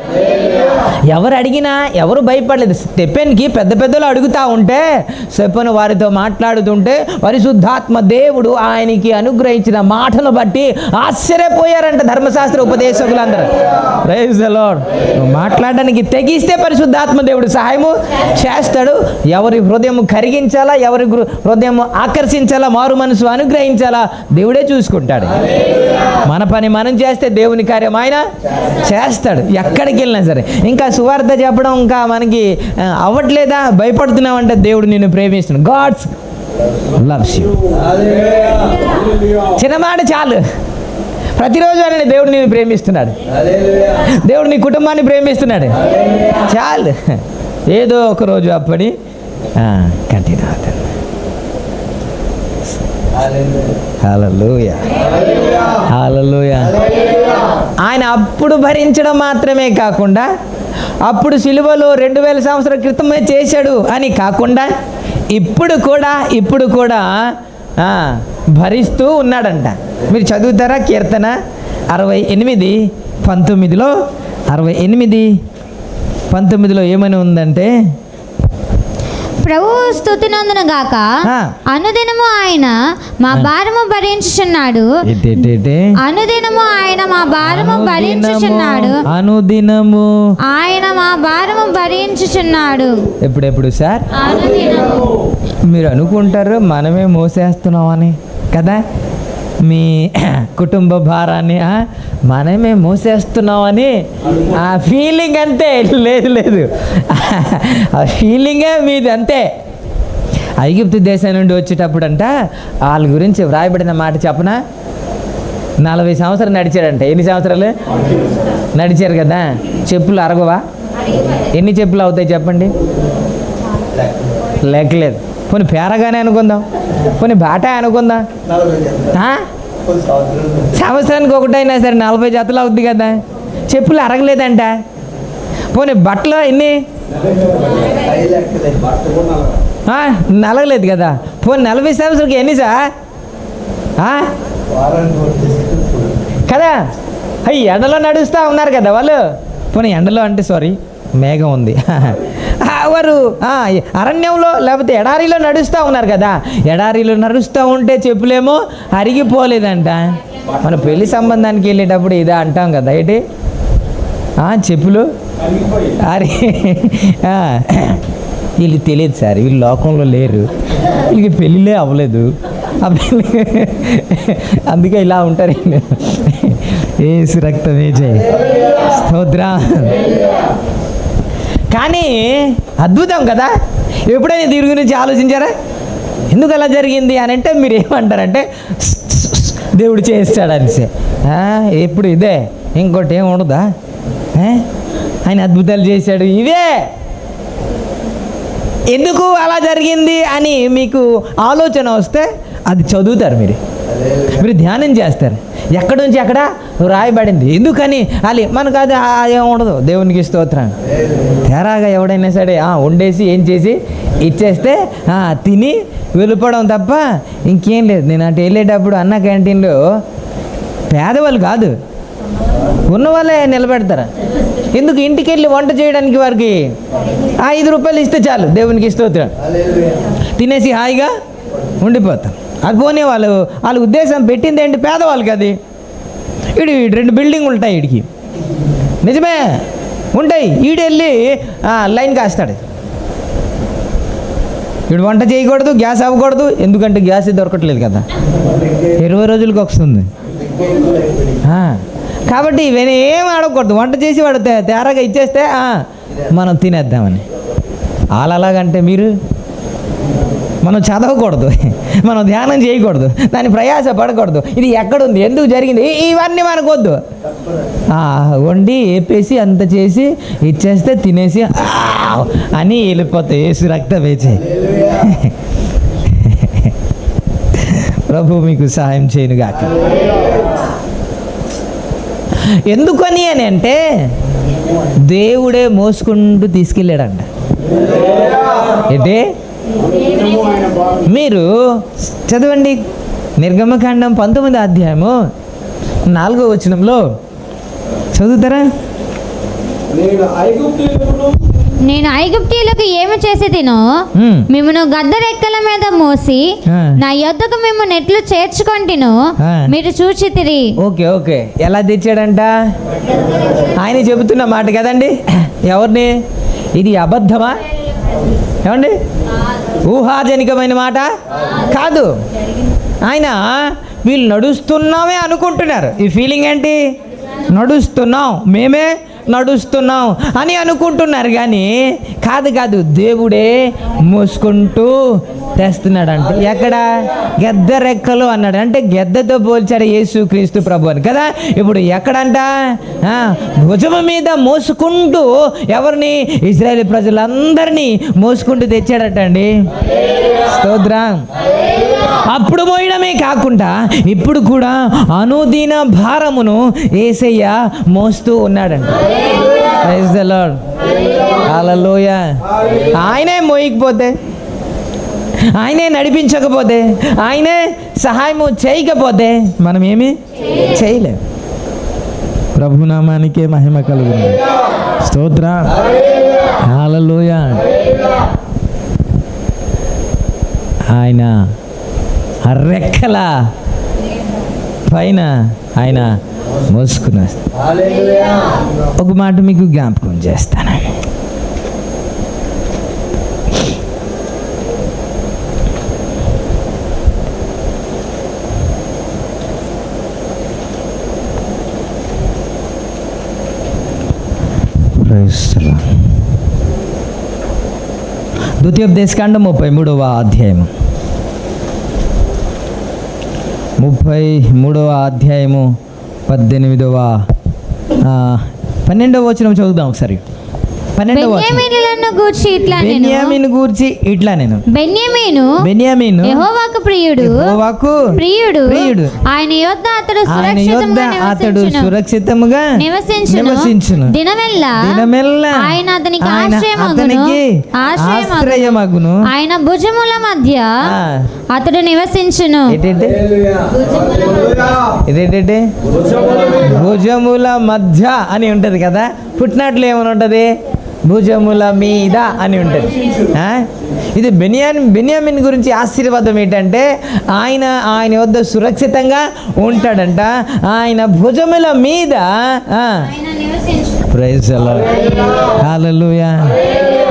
Speaker 1: ఎవరు అడిగినా ఎవరు భయపడలేదు. స్టెఫెన్కి పెద్ద పెద్దలు అడుగుతూ ఉంటే, స్టెఫెను వారితో మాట్లాడుతుంటే పరిశుద్ధాత్మ దేవుడు ఆయనకి అనుగ్రహించిన మాటలు బట్టి ఆశ్చర్యపోయారంట ధర్మశాస్త్ర ఉపదేశకులందరూ. Praise the lord. మాట్లాడడానికి తెగిస్తే పరిశుద్ధాత్మ దేవుడు సహాయము చేస్తాడు. ఎవరి హృదయం కరిగించాలా, ఎవరి హృదయం ఆకర్షించాలా, మారు మనసు అనుగ్రహించాలా దేవుడే చూసుకుంటాడు. మన పని మనం చేస్తే దేవుని కార్యం ఆయన చేస్తాడు. ఎక్కడికి వెళ్ళినా సరే. ఇంకా సువార్త చెప్పడం ఇంకా మనకి అవ్వట్లేదా? భయపడుతున్నామంటే దేవుడు నిన్ను ప్రేమిస్తున్నాడు. God's loves you. చిన్నమాట చాలు. ప్రతిరోజు ఆయన దేవుడు నిన్ను ప్రేమిస్తున్నాడు. దేవుడు నీ కుటుంబాన్ని ప్రేమిస్తున్నాడు. చాలు. ఏదో ఒక రోజు అప్పటి కంటిన్యూ అవుతుంది. హల్లెలూయా, హల్లెలూయా. ఆయన అప్పుడు భరించడం మాత్రమే కాకుండా, అప్పుడు సిలువలో 2000 సంవత్సరాల క్రితమే చేశాడు అని కాకుండా ఇప్పుడు కూడా భరిస్తూ ఉన్నాడంట. మీరు చదువుతారా? కీర్తన 68:19 ఏమని ఉందంటే,
Speaker 2: ప్రభు స్తుతినందున గాక అనుదినము ఆయన మా భారము భరించుచున్నాడు. అనుదినము ఆయన మా భారము భరించుచున్నాడు.
Speaker 1: అనుదినము
Speaker 2: ఆయన మా భారము భరించుచున్నాడు.
Speaker 1: ఎప్పుడెప్పుడు సార్? మీరు అనుకుంటారు మనమే మోసేస్తున్నామని కదా, మీ కుటుంబ భారాన్ని మనమే మోసేస్తున్నామని ఆ ఫీలింగ్ అంతే. లేదు, ఆ ఫీలింగే మీది అంతే. ఐగుప్తు దేశం నుండి వచ్చేటప్పుడు అంట వాళ్ళ గురించి వ్రాయబడిన మాట చెప్పనా, 40 సంవత్సరాలు నడిచాడంట. ఎన్ని సంవత్సరాలు నడిచారు కదా? చెప్పులు అరగవా? ఎన్ని చెప్పులు అవుతాయి చెప్పండి? లెక్కలేదు. పోనీ పేరగానే అనుకుందాం, పోనీ బాటా అనుకుందాం. సంవత్సరానికి ఒకటైనా సరే 40 జతలు అవుద్ది కదా. చెప్పులు అరగలేదంట. పోనీ బట్టలు ఎన్ని నలగలేదు కదా. పోనీ 40 సంవత్సరాలకి ఎన్ని సార్ కదా. అయ్యి ఎండలో నడుస్తూ ఉన్నారు కదా వాళ్ళు. పోనీ ఎండలో అంటే సారీ మేఘం ఉంది. వారు అరణ్యంలో లేకపోతే ఎడారిలో నడుస్తూ ఉన్నారు కదా. ఎడారిలో నడుస్తూ ఉంటే చెప్పులేమో అరిగిపోలేదంట. మన పెళ్లి సంబంధానికి వెళ్ళేటప్పుడు ఇదే అంటాం కదా, ఏంటి చెప్పులు అరి వీళ్ళు తెలియదు సార్, వీళ్ళు లోకంలో లేరు, వీళ్ళకి పెళ్ళిలే అవ్వలేదు, అందుకే ఇలా ఉంటారు. ఏసు రక్తమే జై స్తోత్రం. కానీ అద్భుతం కదా. ఎప్పుడైనా దీని గురించి ఆలోచించారా? ఎందుకు అలా జరిగింది అని అంటే మీరు ఏమంటారంటే దేవుడు చేస్తాడనిసే. ఎప్పుడు ఇదే, ఇంకోటి ఏం ఉండదా? ఆయన అద్భుతాలు చేశాడు, ఇవే. ఎందుకు అలా జరిగింది అని మీకు ఆలోచన వస్తే అది చదువుతారు, మీరు ధ్యానం చేస్తారు. ఎక్కడి నుంచి అక్కడ రాయబడింది ఎందుకని అది మనకు అది ఏముండదు. దేవునికి స్తోత్రం. తేరాగా ఎవడైనా సరే వండేసి ఏం చేసి ఇచ్చేస్తే తిని వెళ్ళిపోవడం తప్ప ఇంకేం లేదు. నేను అటు వెళ్ళేటప్పుడు అన్న క్యాంటీన్లో పేదవాళ్ళు కాదు, ఉన్నవాళ్ళే నిలబెడతారు. ఎందుకు? ఇంటికి వెళ్ళి వంట చేయడానికి వారికి 5 రూపాయలు ఇస్తే చాలు. దేవునికి స్తోత్రం. తినేసి హాయిగా ఉండిపోతాం. అది పోనీ వాళ్ళ ఉద్దేశం పెట్టింది ఏంటి? పేదవాళ్ళకి. అది 2 బిల్డింగ్లు ఉంటాయి వీడికి, నిజమే ఉంటాయి. వీడెళ్ళి లైన్ కాస్తాడు. వీడు వంట చేయకూడదు, గ్యాస్ అవ్వకూడదు. ఎందుకంటే గ్యాస్ దొరకట్లేదు కదా, 20 రోజులకు వస్తుంది కాబట్టి ఇవన్నీ ఏం ఆడకూడదు. వంట చేసి వాడు తేరాగా ఇచ్చేస్తే మనం తినేద్దామని. అలాగంటే మనం చదవకూడదు, మనం ధ్యానం చేయకూడదు, దాన్ని ప్రయాస పడకూడదు. ఇది ఎక్కడుంది, ఎందుకు జరిగింది, ఇవన్నీ మనకొద్దు. వండి వేపేసి అంత చేసి ఇచ్చేస్తే తినేసి అని వెళ్ళిపోతాయి. యేసు రక్తం వేచే. ప్రభు మీకు సహాయం చేయనుగాక. ఎందుకని అని అంటే దేవుడే మోసుకుంటూ తీసుకెళ్ళాడంట. ఏంటే మీరు చదవండి, నిర్గమకాండం 19వ అధ్యాయము 4వ వచనంలో చదువుతారా?
Speaker 2: నేను ఐగుప్తీయులకు ఏమి చేసి తినో మిమ్మను గద్దరెక్కల మీద మోసి నా యొద్దకు మేము నెట్లు చేర్చుకొంటిను మీరు చూచితిరి.
Speaker 1: ఓకే ఎలా తెచ్చాడంట? ఆయన చెబుతున్న మాట కదండి. ఎవరిని? ఇది అబద్ధమా ఏమండి? ఊహాజనికమైన మాట కాదు. ఆయన వీళ్ళు నడుస్తున్నామే అనుకుంటున్నారు. ఈ ఫీలింగ్ ఏంటి? నడుస్తున్నాం, మేమే నడుస్తున్నాం అని అనుకుంటున్నారు. కానీ కాదు, దేవుడే మోసుకుంటూ తెస్తున్నాడంట. ఎక్కడ? గెద్ద రెక్కలు అన్నాడు. అంటే గెద్దతో పోల్చాడు యేసు క్రీస్తు ప్రభు అని కదా. ఇప్పుడు ఎక్కడంట? భుజము మీద మోసుకుంటూ ఎవరిని? ఇశ్రాయేలు ప్రజలందరినీ మోసుకుంటూ తెచ్చాడట అండి. స్తోత్రం. అప్పుడు మోయడమే కాకుండా ఇప్పుడు కూడా అనుదిన భారమును యేసయ్య మోస్తూ ఉన్నాడంట. Praise the Lord. హల్లెలూయా. ఆయనే మోయకపోతే, ఆయనే నడిపించకపోతే, ఆయనే సహాయము చేయకపోతే మనం ఏమీ చేయలేం. ప్రభునామానికే మహిమ కలుగును. స్తోత్రం. హల్లెలూయా. ఆయన రెక్కల పైన ఆయన మోసుకున్న ఒక మాట మీకు జ్ఞాపకం చేస్తాను. ద్వితీయోపదేశకాండం 33వ అధ్యాయము 33వ అధ్యాయము 12వ వచనం చదువుదాం ఒకసారి. 12వ వచనం.
Speaker 2: బెన్యామీనులను గూర్చి ఇట్లా నేను
Speaker 1: బెన్యామీను గూర్చి ఇట్లా నేను బెన్యామీను
Speaker 2: యెహోవాకు ప్రియుడు
Speaker 1: యెహోవాకు
Speaker 2: ప్రియుడు
Speaker 1: ప్రియుడు.
Speaker 2: ఆయన యొద్ద అతడు
Speaker 1: ఆయన యొద్ద అతడు సురక్షితముగా నివసించును. దినమెల్లా
Speaker 2: ఆయన అతనికి
Speaker 1: అతనికి ఆశ్రయమగును.
Speaker 2: ఆయన భుజముల మధ్య అతడు నివసించును.
Speaker 1: ఇదేంటి భుజముల మధ్య అని ఉంటది కదా, పుట్టినట్లు ఏమని ఉంటది, భుజముల మీద అని ఉంటుంది. ఇది బెన్యామిన్ గురించి ఆశీర్వాదం ఏంటంటే ఆయన వద్ద సురక్షితంగా ఉంటాడంట, ఆయన భుజముల మీద. ప్రైజ్ ది లార్డ్, హల్లెలూయా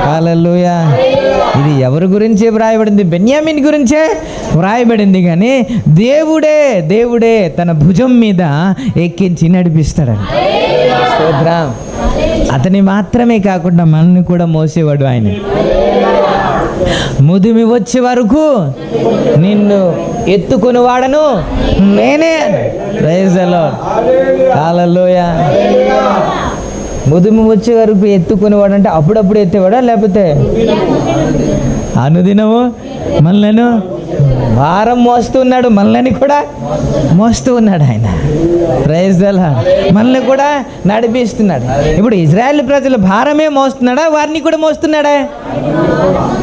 Speaker 1: హల్లెలూయా. ఇది ఎవరి గురించి వ్రాయబడింది? బెన్యామిన్ గురించే వ్రాయబడింది. కానీ దేవుడే తన భుజం మీద ఎక్కించి నడిపిస్తాడంట. స్తోత్రం. అతని మాత్రమే కాకుండా మనల్ని కూడా మోసేవాడు ఆయన. ముదిమి వచ్చే వరకు నిన్ను ఎత్తుకుని వాడను నేనే. ప్రైజ్ ది లార్డ్, హల్లెలూయా. ముదిమి వచ్చే వరకు ఎత్తుకునేవాడు అంటే అప్పుడప్పుడు ఎత్తేవాడా, లేకపోతే అనుదినము మనలను భారం మోస్తున్నాడు, మనల్ని కూడా మోస్తూ ఉన్నాడు ఆయన. Praise the Lord. మనల్ని కూడా నడిపిస్తున్నాడు. ఇప్పుడు ఇజ్రాయెల్ ప్రజలు భారమే మోస్తున్నాడా, వారిని కూడా మోస్తున్నాడా?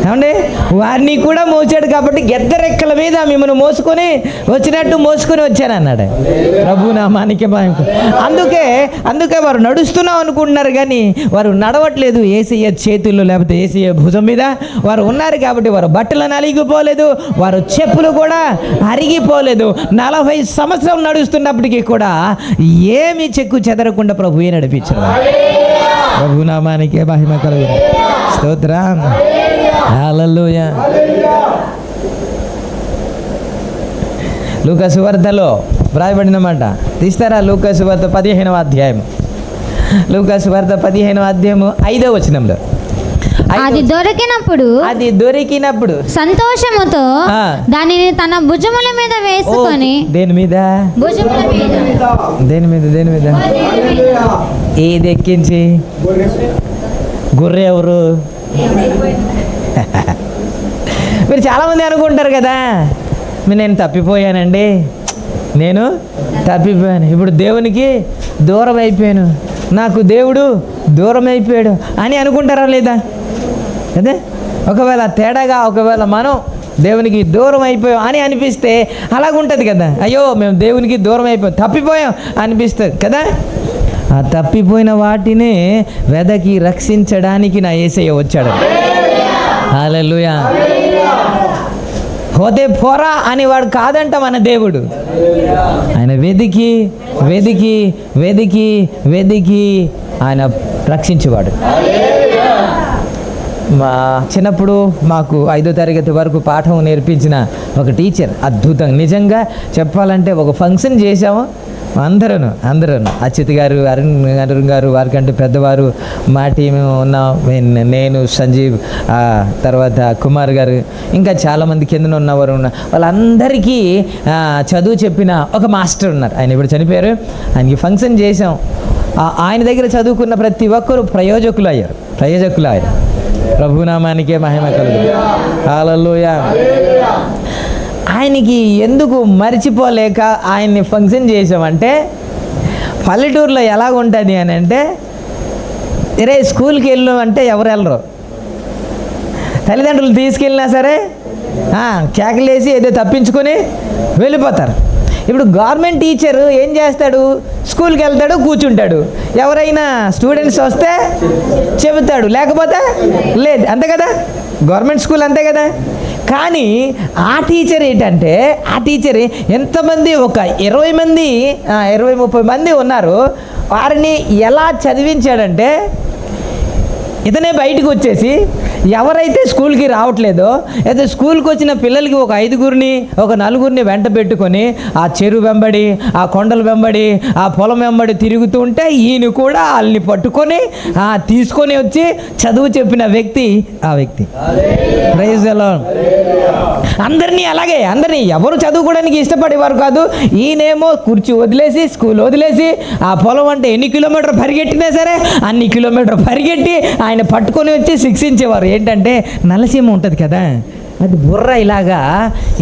Speaker 1: ఏమండి, వారిని కూడా మోసాడు కాబట్టి గెద్దరెక్కల మీద మిమ్మల్ని మోసుకొని వచ్చాను అన్నాడు. ప్రభు నామానికి మహిమ. అందుకే వారు నడుస్తున్నాం అనుకుంటున్నారు కానీ వారు నడవట్లేదు యేసయ్య చేతుల్లో, లేకపోతే యేసయ్య భుజం మీద వారు ఉన్నారు కాబట్టి వారు బట్టలు నలిగిపోలేదు, వారు చెప్పులు కూడా అరిగిపోలేదు. 40 సంవత్సరం నడుస్తున్నప్పటికీ కూడా ఏమి చెక్కు చెదరకుండా ప్రభువే నడిపించారు. ప్రభు నామానికి మహిమ కలుగును. స్తోత్రం, హల్లెలూయా. లూకా సువార్తలో వ్రాయబడిన మాట తీస్తారా? లూకా సువార్త 15వ అధ్యాయం. లూకా సువార్త 15వ అధ్యాయము 5వ వచనంలో
Speaker 2: అది దొరికినప్పుడు సంతోషముతో దానిని తన భుజముల మీద వేసుకొని.
Speaker 1: దేని మీద? దేని మీద? ఏది ఎక్కించి? గొర్రె ఎవరు? మీరు చాలామంది అనుకుంటారు కదా, నేను తప్పిపోయానండి, నేను తప్పిపోయాను, ఇప్పుడు దేవునికి దూరం అయిపోయాను, నాకు దేవుడు దూరం అయిపోయాడు అని అనుకుంటారా లేదా? అదే ఒకవేళ తేడాగా మనం దేవునికి దూరం అయిపోయాం అని అనిపిస్తే అలాగుంటుంది కదా. అయ్యో మేము దేవునికి దూరం అయిపోయాం, తప్పిపోయాం అనిపిస్తుంది కదా. ఆ తప్పిపోయిన వాటిని వెదకి రక్షించడానికి నా యేసయ్య వచ్చాడు. హల్లెలూయా. పోతే పోరా అని వాడు కాదంట మన దేవుడు. ఆయన వెదికి వెదికి వెదికి వెదికి ఆయన రక్షించేవాడు. మా చిన్నప్పుడు మాకు 5వ తరగతి వరకు పాఠం నేర్పించిన ఒక టీచర్ అద్భుతం. నిజంగా చెప్పాలంటే ఒక ఫంక్షన్ చేసాము అందరూ అచ్యుత్ గారు, అరుణ్ గారు, వారికంటే పెద్దవారు, మా టీం ఉన్నాం, నేను, సంజీవ్, తర్వాత కుమార్ గారు, ఇంకా చాలామంది కింద ఉన్నవారు వాళ్ళందరికీ చదువు చెప్పిన ఒక మాస్టర్ ఉన్నారు. ఆయన ఇప్పుడు చనిపోయారు. ఆయనకి ఫంక్షన్ చేసాం. ఆయన దగ్గర చదువుకున్న ప్రతి ఒక్కరు ప్రయోజకులు అయ్యారు. ప్రభునామానికే మహిమ కలుగును. హల్లెలూయా. ఆయనకి ఎందుకు మర్చిపోలేక ఆయన్ని ఫంక్షన్ చేసామంటే, పల్లెటూరులో ఎలాగుంటుంది అని అంటే, స్కూల్కి వెళ్ళాం అంటే ఎవరు వెళ్ళరు, తల్లిదండ్రులు తీసుకెళ్ళినా సరే కేకలేసి ఏదో తప్పించుకొని వెళ్ళిపోతారు. ఇప్పుడు గవర్నమెంట్ టీచరు ఏం చేస్తాడు? స్కూల్కి వెళ్తాడు, కూర్చుంటాడు, ఎవరైనా స్టూడెంట్స్ వస్తే చెబుతాడు, లేకపోతే లేదు. అంతే కదా, గవర్నమెంట్ స్కూల్ అంతే కదా. కానీ ఆ టీచర్ ఏంటంటే, ఆ టీచర్ ఎంతమంది, ఒక 20 మంది 20-30 మంది ఉన్నారు, వారిని ఎలా చదివించాడంటే, ఇతనే బయటకు వచ్చేసి ఎవరైతే స్కూల్కి రావట్లేదో అయితే స్కూల్కి వచ్చిన పిల్లలకి ఒక 5గురిని ఒక 4గురిని వెంట పెట్టుకొని ఆ చెరువు వెంబడి ఆ కొండల వెంబడి ఆ పొలం వెంబడి తిరుగుతూ ఉంటే ఈయన కూడా వాళ్ళని పట్టుకొని తీసుకొని వచ్చి చదువు చెప్పిన వ్యక్తి ఆ వ్యక్తి. Praise the Lord. అందరినీ అలాగే, అందరినీ ఎవరు చదువుకోవడానికి ఇష్టపడేవారు కాదు. ఈయనేమో కుర్చీ వదిలేసి స్కూల్ వదిలేసి ఆ పొలం అంటే ఎన్ని కిలోమీటర్ పరిగెట్టినా సరే అన్ని కిలోమీటర్ పరిగెట్టి ఆయన పట్టుకొని వచ్చి శిక్షించేవారు. ఏంటంటే నలసీమ ఉంటుంది కదా, అది బుర్ర ఇలాగా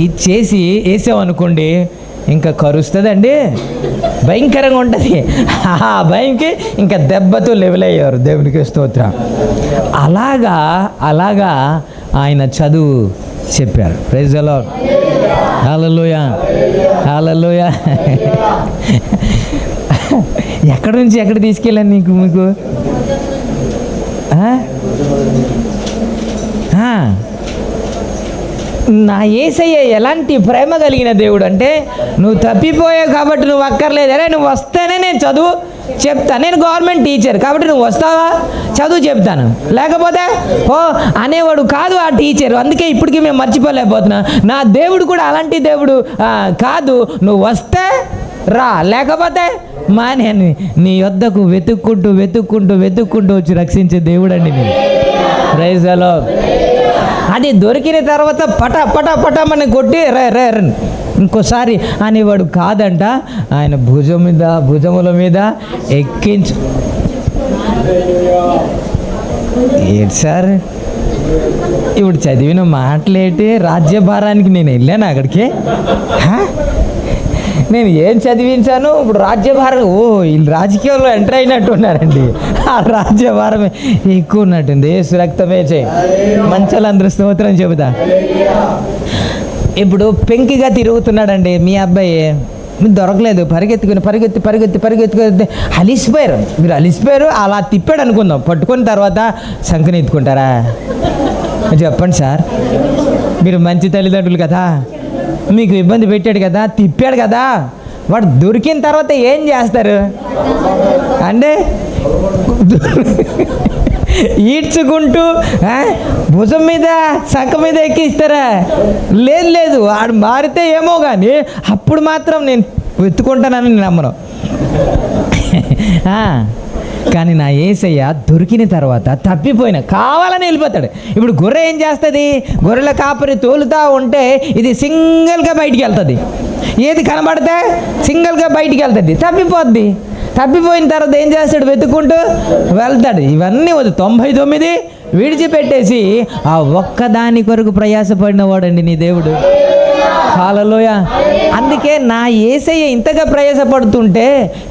Speaker 1: ఇచ్చేసి వేసామనుకోండి ఇంకా కరుస్తుందండి, భయంకరంగా ఉంటుంది. ఆ భయంకి ఇంకా దెబ్బతో లెవెల్ అయ్యారు. దేవునికి స్తోత్రం. అలాగా ఆయన చదువు చెప్పారు. Praise the Lord. Hallelujah, hallelujah. ఎక్కడి నుంచి ఎక్కడ తీసుకెళ్ళాను మీకు నా యేసయ్య ఎలాంటి ప్రేమ కలిగిన దేవుడు అంటే, నువ్వు తప్పిపోయావు కాబట్టి నువ్వు అక్కర్లేదు, అరే నువ్వు వస్తేనే నేను చదువు చెప్తాను, నేను గవర్నమెంట్ టీచర్ కాబట్టి నువ్వు వస్తావా చదువు చెప్తాను, లేకపోతే ఓ అనేవాడు కాదు ఆ టీచర్. అందుకే ఇప్పటికీ మేము మర్చిపోలేకపోతున్నా. నా దేవుడు కూడా అలాంటి దేవుడు కాదు. నువ్వు వస్తే రా, లేకపోతే మానేని. నీ వద్దకు వెతుక్కుంటూ వచ్చి రక్షించే దేవుడు అండి నేను. Praise the Lord. అది దొరికిన తర్వాత పటమని కొట్టి రే ఇంకోసారి అనేవాడు కాదంట. ఆయన భుజముల మీద ఎక్కించు. ఏంటి సార్ ఇప్పుడు చదివిన మాటలేటి? రాజ్యభారానికి నేను వెళ్ళాను అక్కడికి, నేను ఏం చదివించాను ఇప్పుడు రాజ్యభారం? వీళ్ళు రాజకీయంలో ఎంటర్ అయినట్టున్నారండి. ఆ రాజ్యభారమే ఎక్కువ ఉన్నట్టుంది. సురక్తమే చేయి మంచాలందరూ స్తోత్రం చెబుతా. ఇప్పుడు పెంకిగా తిరుగుతున్నాడండి మీ అబ్బాయి, మీరు దొరకలేదు, పరిగెత్తి అలిసిపోయారు. మీరు అలిసిపోయారు, అలా తిప్పాడు అనుకుందాం. పట్టుకున్న తర్వాత సంకని ఎత్తుకుంటారా? చెప్పండి సార్, మీరు మంచి తల్లిదండ్రులు కదా, మీకు ఇబ్బంది పెట్టాడు కదా, తిప్పాడు కదా, వాడు దొరికిన తర్వాత ఏం చేస్తారు అంటే ఈడ్చుకుంటూ భుజం మీద సంక మీద ఎక్కిస్తారా? లేదు, వాడు మారితే ఏమో కానీ అప్పుడు మాత్రం నేను వెతుకుంటానని నేను నమ్మను. కానీ నా యేసయ్య దొరికిన తర్వాత తప్పిపోయిన కావాలని వెళ్ళిపోతాడు. ఇప్పుడు గొర్రె ఏం చేస్తుంది? గొర్రెల కాపరి తోలుతూ ఉంటే ఇది సింగిల్గా బయటికి వెళ్తుంది. ఏది కనబడితే సింగిల్గా బయటికి వెళ్తుంది, తప్పిపోయిన తర్వాత ఏం చేస్తాడు? వెతుక్కుంటూ వెళ్తాడు. ఇవన్నీ 99 విడిచిపెట్టేసి ఆ ఒక్కదాని కొరకు ప్రయాసపడిన వాడండి నీ దేవుడు. హల్లెలూయా. అందుకే నా యేసయ్య ఇంతగా ప్రయాసపడుతుంటే,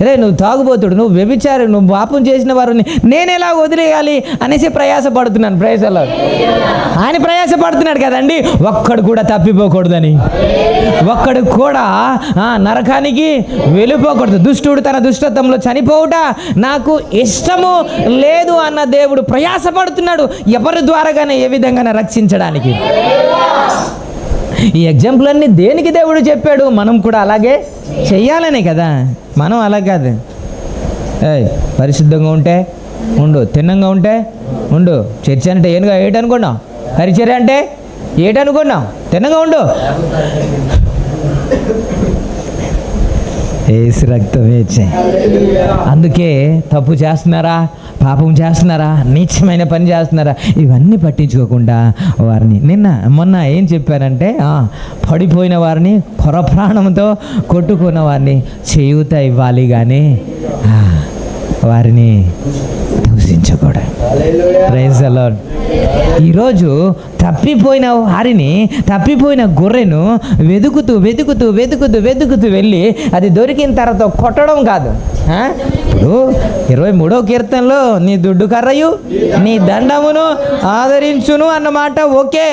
Speaker 1: రే నువ్వు తాగుబోతుడు, నువ్వు వ్యభిచారి, నువ్వు పాపం చేసిన వారిని నేను ఎలా వదిలేయాలి అనేసి ప్రయాసపడుతున్నాను. Praise the lord. ఆయన ప్రయాసపడుతున్నాడు కదండి, ఒక్కడు కూడా తప్పిపోకూడదని, ఒక్కడు కూడా నరకానికి వెళ్ళిపోకూడదు. దుష్టుడు తన దుష్టత్వంలో చనిపోవుట నాకు ఇష్టము లేదు అన్న దేవుడు ప్రయాసపడుతున్నాడు ఎవరి ద్వారాగానే ఏ విధంగా రక్షించడానికి. ఈ ఎగ్జాంపుల్ అన్నీ దేనికి దేవుడు చెప్పాడు? మనం కూడా అలాగే చెయ్యాలనే కదా. మనం అలా కాదు, పరిశుద్ధంగా ఉంటే ఉండు, తిన్నంగా ఉంటే ఉండు. చర్చ అంటే ఏటనుకున్నావు? పరిచర్య అంటే ఏటనుకున్నావు? తిన్నంగా ఉండు. ఏసు రక్తం వేచే. అందుకే తప్పు చేస్తున్నారా, పాపం చేస్తున్నారా, నీచమైన పని చేస్తున్నారా, ఇవన్నీ పట్టించుకోకుండా వారిని మొన్న ఏం చెప్పారంటే, పడిపోయిన వారిని కొరప్రాణంతో కొట్టుకున్న వారిని చేయూత ఇవ్వాలి కానీ వారిని దూషించకూడదు. Praise the lord. ఈరోజు తప్పిపోయిన గొర్రెను వెతుకుతూ వెళ్ళి అది దొరికిన తర్వాత కొట్టడం కాదు. ఇప్పుడు 23వ కీర్తనలో నీ దుడ్డు కర్రయు నీ దండమును ఆదరించును అన్నమాట ఓకే.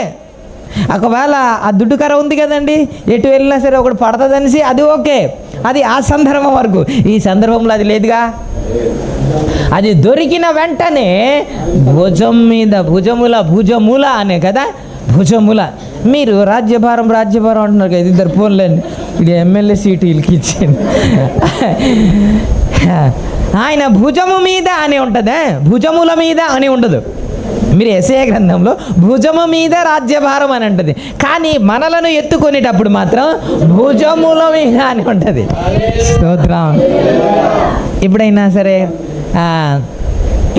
Speaker 1: ఒకవేళ ఆ దుడ్డు కర్ర ఉంది కదండి, ఎటు వెళ్ళినా సరే ఒకటి పడుతుందనేసి అది ఓకే, అది ఆ సందర్భం వరకు. ఈ సందర్భంలో అది లేదుగా. అది దొరికిన వెంటనే భుజముల అనే కదా, భుజముల. మీరు రాజ్యభారం అంటున్నారు కదా, ఇద్దరు ఫోన్లేండి, ఇది ఎమ్మెల్యే సీటు వీళ్ళకి ఇచ్చింది. ఆయన భుజము మీద అని ఉంటుంది, భుజముల మీద అని ఉండదు. మీరు యెషయా గ్రంథంలో భుజము మీద రాజ్యభారం అని అంటది, కానీ మనలను ఎత్తుకునేటప్పుడు మాత్రం భుజముల మీద అని ఉంటుంది. స్తోత్రం. ఎప్పుడైనా సరే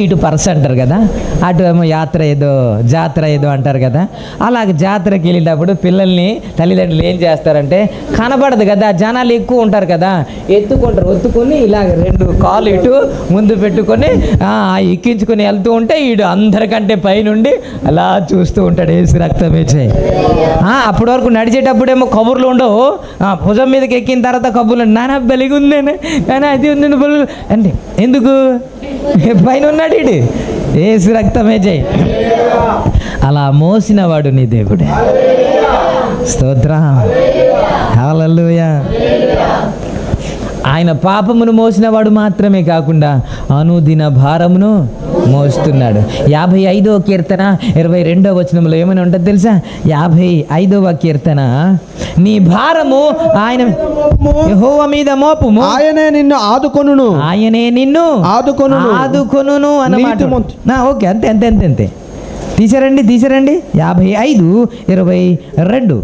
Speaker 1: ఇటు పర్స్ అంటారు కదా, అటు ఏమో యాత్ర ఏదో జాతర ఏదో అంటారు కదా, అలాగే జాతరకి వెళ్ళేటప్పుడు పిల్లల్ని తల్లిదండ్రులు ఏం చేస్తారంటే కనబడదు కదా, జనాలు ఎక్కువ ఉంటారు కదా, ఎత్తుకుని ఇలాగ 2 కాళ్ళు ఇటు ముందు పెట్టుకొని ఎక్కించుకొని వెళ్తూ ఉంటే వీడు అందరికంటే పైనుండి అలా చూస్తూ ఉంటాడు. యేసు రక్తమే చేయి. అప్పటి వరకు నడిచేటప్పుడేమో కబుర్లు ఉండవు, భుజం మీదకి ఎక్కిన తర్వాత కబుర్లు నానా బలిగి ఉందేనా, నానా అది ఉంది అంటే ఎందుకు పైన ఉన్నాడు ఇడు. యేసు రక్తమే చేయి. అలా మోసినవాడు నీ దేవుడే. స్తోత్రం. హల్లెలూయా. ఆయన పాపమును మోసినవాడు మాత్రమే కాకుండా అనుదిన భారమును మోస్తున్నాడు. 55వ కీర్తన 22వ వచనంలో ఏమని ఉంటుంది తెలుసా? 55వ కీర్తన, నీ భారము ఆయన యెహోవా మీద మోపుము,
Speaker 3: ఆయనే నిన్ను ఆదుకొనును,
Speaker 1: ఆయనే నిన్ను ఆదుకొనును అన్నమాట. ఓకే, అంతే అంతే అంతే అంతే. తీసారండి 55:22.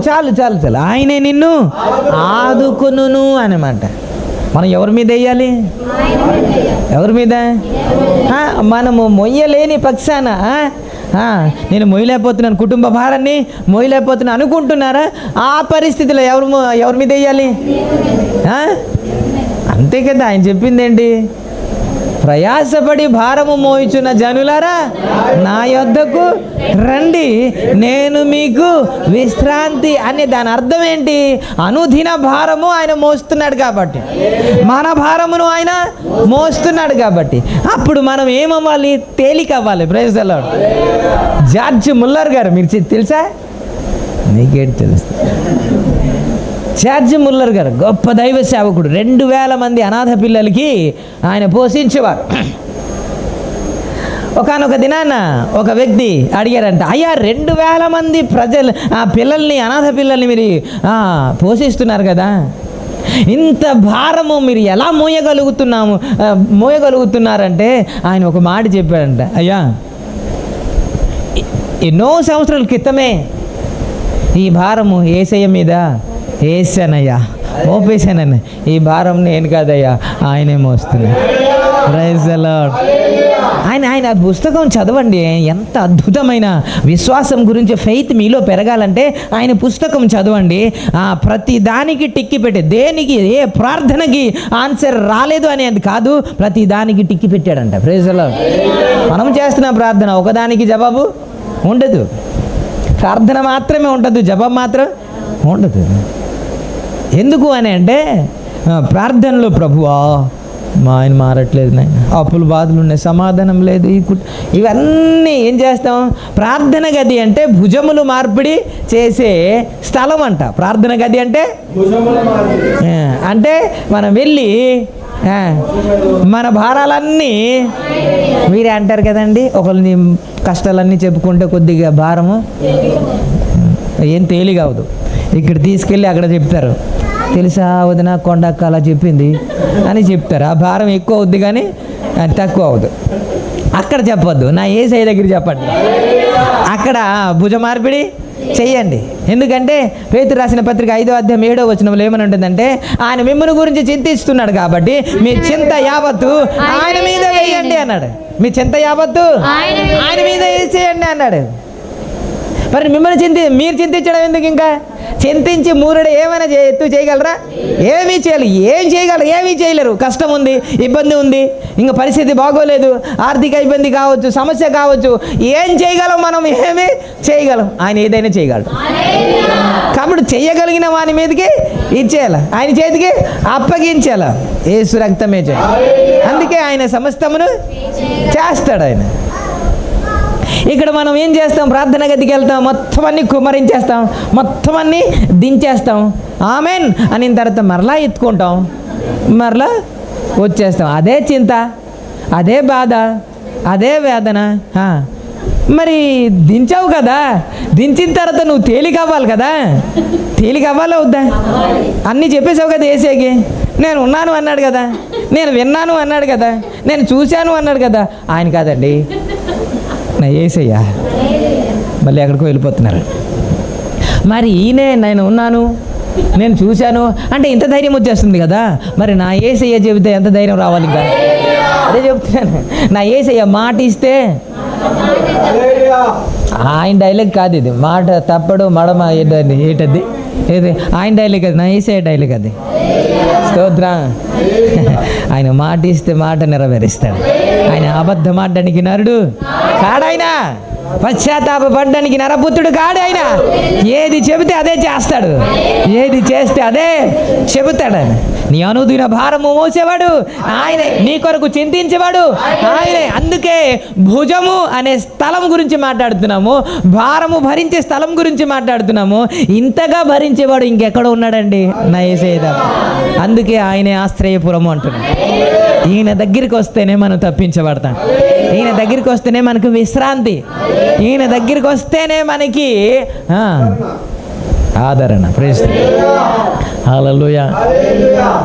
Speaker 1: చాలు ఆయనే నిన్ను ఆదుకొనును అనమాట. మనం ఎవరి మీద వేయాలి? ఎవరి మీద? మనము మొయ్యలేని పక్షాన నేను మొయ్యలేకపోతున్నాను, కుటుంబ భారాన్ని మొయ్యలేకపోతున్నాను అనుకుంటున్నారా? ఆ పరిస్థితిలో ఎవరి మీద వేయాలి? అంతే కదా. ఆయన చెప్పింది ఏంటి? ప్రయాసపడి భారము మోయిచున్న జనులారా నా యొద్దకు రండి, నేను మీకు విశ్రాంతి అనే దాని అర్థం ఏంటి? అనుదిన భారము ఆయన మోస్తున్నాడు కాబట్టి, మన భారమును ఆయన మోస్తున్నాడు కాబట్టి అప్పుడు మనం ఏమవ్వాలి? తేలిక అవ్వాలి. Praise the Lord. George Muller గారు, మీరు తెలుసా? నీకేంటి తెలుస్తుంది? జార్జ్ ముల్లర్ గారు గొప్ప దైవ సేవకుడు. 2000 మంది అనాథ పిల్లలకి ఆయన పోషించేవారు. ఒకానొక దినాన ఒక వ్యక్తి అడిగారంట, అయ్యా 2000 మంది పిల్లల్ని, అనాథ పిల్లల్ని మీరు పోషిస్తున్నారు కదా, ఇంత భారము మీరు ఎలా మోయగలుగుతున్నారంటే ఆయన ఒక మాట చెప్పాడంట, అయ్యా ఎన్నో సంవత్సరాల క్రితమే ఈ భారము యేసయ్య మీద వేసానయ్యా, మోపేశానని. ఈ భారం నేను కాదయ్యా, ఆయనే మోస్తున్నాడు. Praise the lord. ఆయన పుస్తకం చదవండి. ఎంత అద్భుతమైన విశ్వాసం గురించి, ఫెయిత్ మీలో పెరగాలంటే ఆయన పుస్తకం చదవండి. ప్రతి దానికి టిక్కి పెట్టి, దేనికి ఏ ప్రార్థనకి ఆన్సర్ రాలేదు అనేది కాదు, ప్రతి దానికి టిక్కి పెట్టాడంట. Praise the Lord. మనం చేస్తున్న ప్రార్థన ఒకదానికి జవాబు ఉండదు, ప్రార్థన మాత్రమే ఉండదు, జవాబు మాత్రం ఉండదు. ఎందుకు అని అంటే ప్రార్థనలో ప్రభువా మా ఆయన మారట్లేదు, నాయన అప్పులు బాధలు ఉన్నాయి, సమాధానం లేదు, ఇవన్నీ ఏం చేస్తాం? ప్రార్థన గది అంటే భుజములు మార్పిడి చేసే స్థలం అంట. ప్రార్థన గది అంటే మనం వెళ్ళి మన భారాలన్నీ, మీరే అంటారు కదండి, ఒకరిని కష్టాలన్నీ చెప్పుకుంటే కొద్దిగా భారము ఏం తేలిగవదు. ఇక్కడ తీసుకెళ్ళి అక్కడ చెప్తారు, తెలుసా వదిన కొండక్క అలా చెప్పింది అని చెప్తారు. ఆ భారం ఎక్కువ అవుద్ది కానీ అది తక్కువ అవ్వదు. అక్కడ చెప్పొద్దు, నా యేసయ్య దగ్గర చెప్పండి. అక్కడ భుజ మార్పిడి చెయ్యండి. ఎందుకంటే పేతురు రాసిన పత్రిక 5వ అధ్యాయం 7వ వచనంలో ఏమని ఉంటుందంటే, ఆయన మిమ్మల్ని గురించి చింతిస్తున్నాడు కాబట్టి మీ చింత యావత్తు ఆయన మీద వేయండి అన్నాడు. మీ చింత యావత్తు ఆయన మీద వేసేయండి అన్నాడు. మరి మిమ్మల్ని మీరు చింతించడం ఎందుకు? ఇంకా చింతించి మూరుడు ఏమైనా చేయగలరా? ఏమీ చేయగలరు? ఏమీ చేయలేరు. కష్టం ఉంది, ఇబ్బంది ఉంది, ఇంకా పరిస్థితి బాగోలేదు, ఆర్థిక ఇబ్బంది కావచ్చు, సమస్య కావచ్చు, ఏం చేయగలం? మనం ఏమీ చేయగలం. ఆయన ఏదైనా చేయగలడు. కాబట్టి చెయ్యగలిగిన వాని మీదకి ఇచ్చేయాల, ఆయన చేతికి అప్పగించాల. యేసు రక్తమే చేయ. అందుకే ఆయన సమస్తమును చేస్తాడు. ఆయన ఇక్కడ మనం ఏం చేస్తాం? ప్రార్థన గదికి వెళ్తాం, మొత్తం అన్నీ కుమ్మరించేస్తాం, మొత్తం అన్నీ దించేస్తాం, ఆమెన్ అనిన తర్వాత మరలా ఎత్తుకుంటాం, మరలా వచ్చేస్తాం. అదే చింత, అదే బాధ, అదే వేదన. మరి దించావు కదా, దించిన తర్వాత నువ్వు తేలిక అవ్వాలి కదా. తేలిక అవ్వాలా వద్దా? అన్నీ చెప్పేసావు కదా ఏసేకి, నేను ఉన్నాను అన్నాడు కదా, నేను విన్నాను అన్నాడు కదా, నేను చూశాను అన్నాడు కదా. ఆయన కాదండి, నా యేసయ్య. మళ్ళీ ఎక్కడికో వెళ్ళిపోతున్నారు. మరి ఈయనే నేను ఉన్నాను, నేను చూశాను అంటే ఇంత ధైర్యం వచ్చేస్తుంది కదా. మరి నా యేసయ్య చెబితే ఎంత ధైర్యం రావాలి ఇంకా? అదే చెప్తున్నాను, నా యేసయ్య మాట ఇస్తే. ఆయన డైలాగ్ కాదు ఇది, మాట తప్పడు మడమ ఏంటది, ఏది ఆయన డైలాగ్ అది, నా యేసయ్య డైలాగ్ అది. స్తోత్రం. ఆయన మాట ఇస్తే మాట నెరవేరుస్తాడు. ఆయన అబద్ధం ఆడడానికి నరుడు కాడాయన, పశ్చాత్తాపడ్డానికి నరపుత్రుడు కాడు ఆయన. ఏది చెబితే అదే చేస్తాడు, ఏది చేస్తే అదే చెబుతాడు. ఆయన నీ అనుదిన భారము మోసేవాడు ఆయనే, నీ కొరకు చింతించేవాడు ఆయనే. అందుకే భుజము అనే స్థలం గురించి మాట్లాడుతున్నాము, భారము భరించే స్థలం గురించి మాట్లాడుతున్నాము. ఇంతగా భరించేవాడు ఇంకెక్కడ ఉన్నాడండి? నా యేసయ్య. అందుకే ఆయనే ఆశ్రయపురము అంటున్నాడు. ఈయన దగ్గరికి వస్తేనే మనం తప్పించబడతాం, ఈయన దగ్గరికి వస్తేనే మనకు విశ్రాంతి, ఈయన దగ్గరికి వస్తేనే మనకి ఆదరణ. ప్రైజ్ హల్లెలూయా.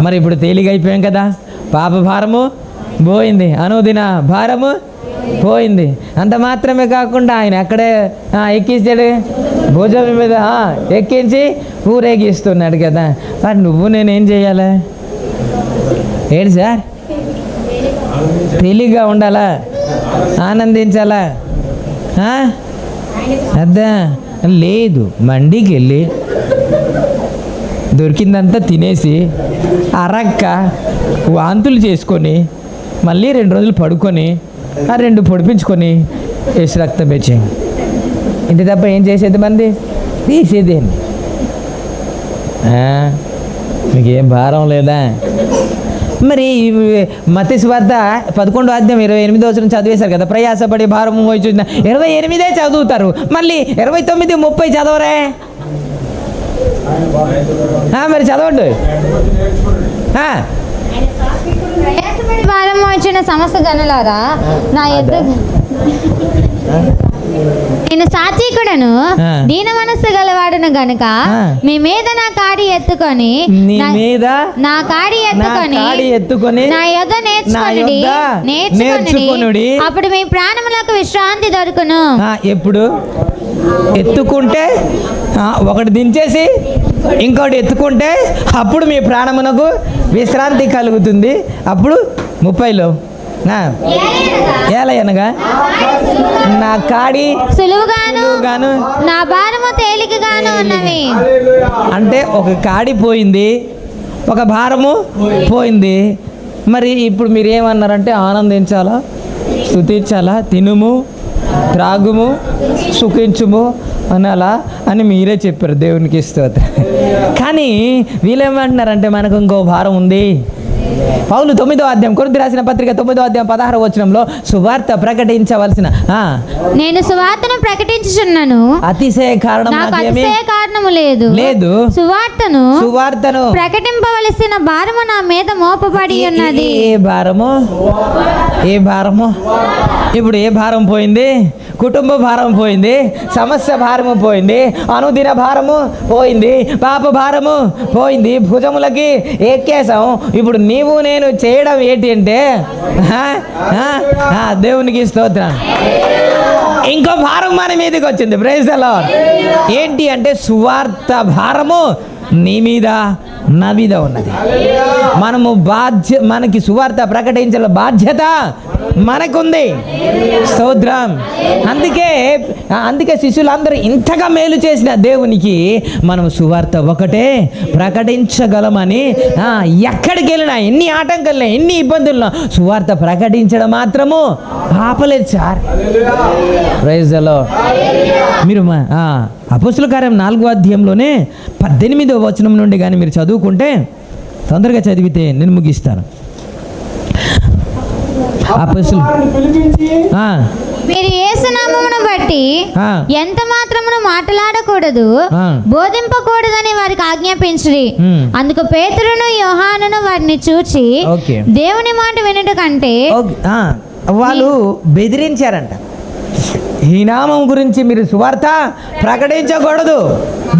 Speaker 1: మరి ఇప్పుడు తేలిగైపోయాం కదా, పాప భారము పోయింది, అనుదిన భారము పోయింది. అంత మాత్రమే కాకుండా ఆయన అక్కడే ఎక్కించాడు, భుజం మీద ఎక్కించి ఊరేగిస్తున్నాడు కదా. మరి నువ్వు నేనేం చేయాలా? ఏంటి సార్, తెలివిగా ఉండాలా, ఆనందించాలా? అదా లేదు, మండికి వెళ్ళి దొరికిందంతా తినేసి అరక్క వాంతులు చేసుకొని మళ్ళీ 2 రోజులు పడుకొని ఆ 2 పొడిపించుకొని వేసి రక్తం పెంచాం. ఇంత తప్ప ఏం చేసేది? మంది తీసేదేంటి? మీకేం భారం లేదా? మరి మత్తయి సువార్త 11వ అధ్యాయం 28వ వచనం చదివేశారు కదా, ప్రయాసపడి భారము మోయుచున్న 28 చదువుతారు, మళ్ళీ 29, 30 చదవరే? మరి చదవండి.
Speaker 2: భారం మోచిన సమస్త గనులారా, నా ఎద్దు నేను సాత్వికుడను దీన మనస్సు గలవాడును గనుక మీ మీద నా కాడి ఎత్తుకొని నా యొద్ద నేర్చుకొనుడి, అప్పుడు మీ ప్రాణములకు విశ్రాంతి దొరుకును.
Speaker 1: ఎప్పుడు ఎత్తుకుంటే ఒకటి దించేసి ఇంకోటి ఎత్తుకుంటే అప్పుడు మీ ప్రాణమునకు విశ్రాంతి కలుగుతుంది. అప్పుడు 30లో ఏలయనగా నా కాడి సులువుగాను
Speaker 2: నా భారము తేలికగాను ఉన్నవి.
Speaker 1: అంటే ఒక కాడి పోయింది, ఒక భారము పోయింది. మరి ఇప్పుడు మీరు ఏమన్నారంటే ఆనందించాలా, స్తుతించాలా, తినుము, త్రాగుము, సుఖించుము అనాలా అని మీరే చెప్పారు. దేవునికి స్తోత్రం. కానీ వీళ్ళేమంటున్నారంటే మనకు ఇంకో భారం ఉంది. పౌలు 9వ అధ్యాయం కొరింథీ రాసిన పత్రిక 9వ అధ్యాయం 16వ వచనంలో సువార్త ప్రకటించవలసిన
Speaker 2: నేను సువార్తను ప్రకటించుచున్నాను,
Speaker 1: అతిశయ కారణము లేదు. సువార్తను
Speaker 2: ప్రకటింపవలసిన భారము నా మీద మోపబడి ఉన్నది.
Speaker 1: ఏ భారము? ఇప్పుడు ఏ భారం పోయింది? కుటుంబ భారం పోయింది, సమస్య భారము పోయింది, అనుదిన భారము పోయింది, పాప భారము పోయింది, భుజములకి ఎక్కేసాం. ఇప్పుడు నీవు నేను చేయడం ఏంటి అంటే దేవునికి స్తోత్రం, ఇంకో భారం మన మీదకి వచ్చింది. Praise the Lord. ఏంటి అంటే సువార్త భారము నీ మీద నా మీద ఉన్నది. మనకి సువార్త ప్రకటించాల బాధ్యత మనకుంది. స్తోత్రం. అందుకే శిష్యులందరూ ఇంతగా మేలు చేసిన దేవునికి మనం సువార్త ఒకటే ప్రకటించగలమని ఎక్కడికి వెళ్ళినా, ఎన్ని ఆటంకాలున్నా, ఎన్ని ఇబ్బందులున్నా సువార్త ప్రకటించడం మాత్రము ఆపలేదు సార్. Praise the lord. మీరు అపోస్తుల కార్యం 4వ అధ్యాయంలోనే 18వ వచనం నుండి కానీ మీరు చదువుకుంటే, తొందరగా చదివితే నేను ముగిస్తాను.
Speaker 2: మీరు యేసు నామమును బట్టి ఎంత మాత్రమును మాట్లాడకూడదు, బోధింపకూడదని వారికి ఆజ్ఞాపించుడి. అందుకు పేతురును యోహానును వారిని చూచి దేవుని మాట వినుట కంటే
Speaker 1: వాళ్ళు బెదిరించారంట. ఈ నామం గురించి మీరు సువార్త ప్రకటించకూడదు,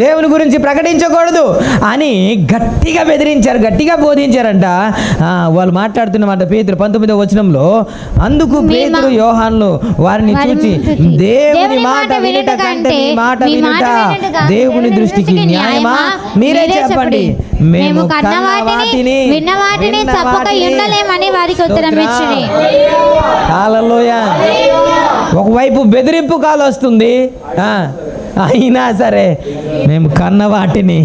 Speaker 1: దేవుని గురించి ప్రకటించకూడదు అని గట్టిగా బెదిరించారు, గట్టిగా బోధించారంట. వాళ్ళు మాట్లాడుతున్నమాట పేతురు 19వ వచనంలో, అందుకు పేతురు యోహాను వారిని చూచి, దేవుని మాట వినుట కంటే మీ మాట వినుట దేవుని దృష్టికి న్యాయమా? మీరే చెప్పండి. మేము కన్న వాటిని
Speaker 2: విన్న వాటిని తప్పక ఉండలేమని వారికి ఉత్తరం ఇచ్చిరి.
Speaker 1: హల్లెలూయా. ఒకవైపు బెదిరింపు కాలు వస్తుంది, అయినా సరే మేము కన్న వాటిని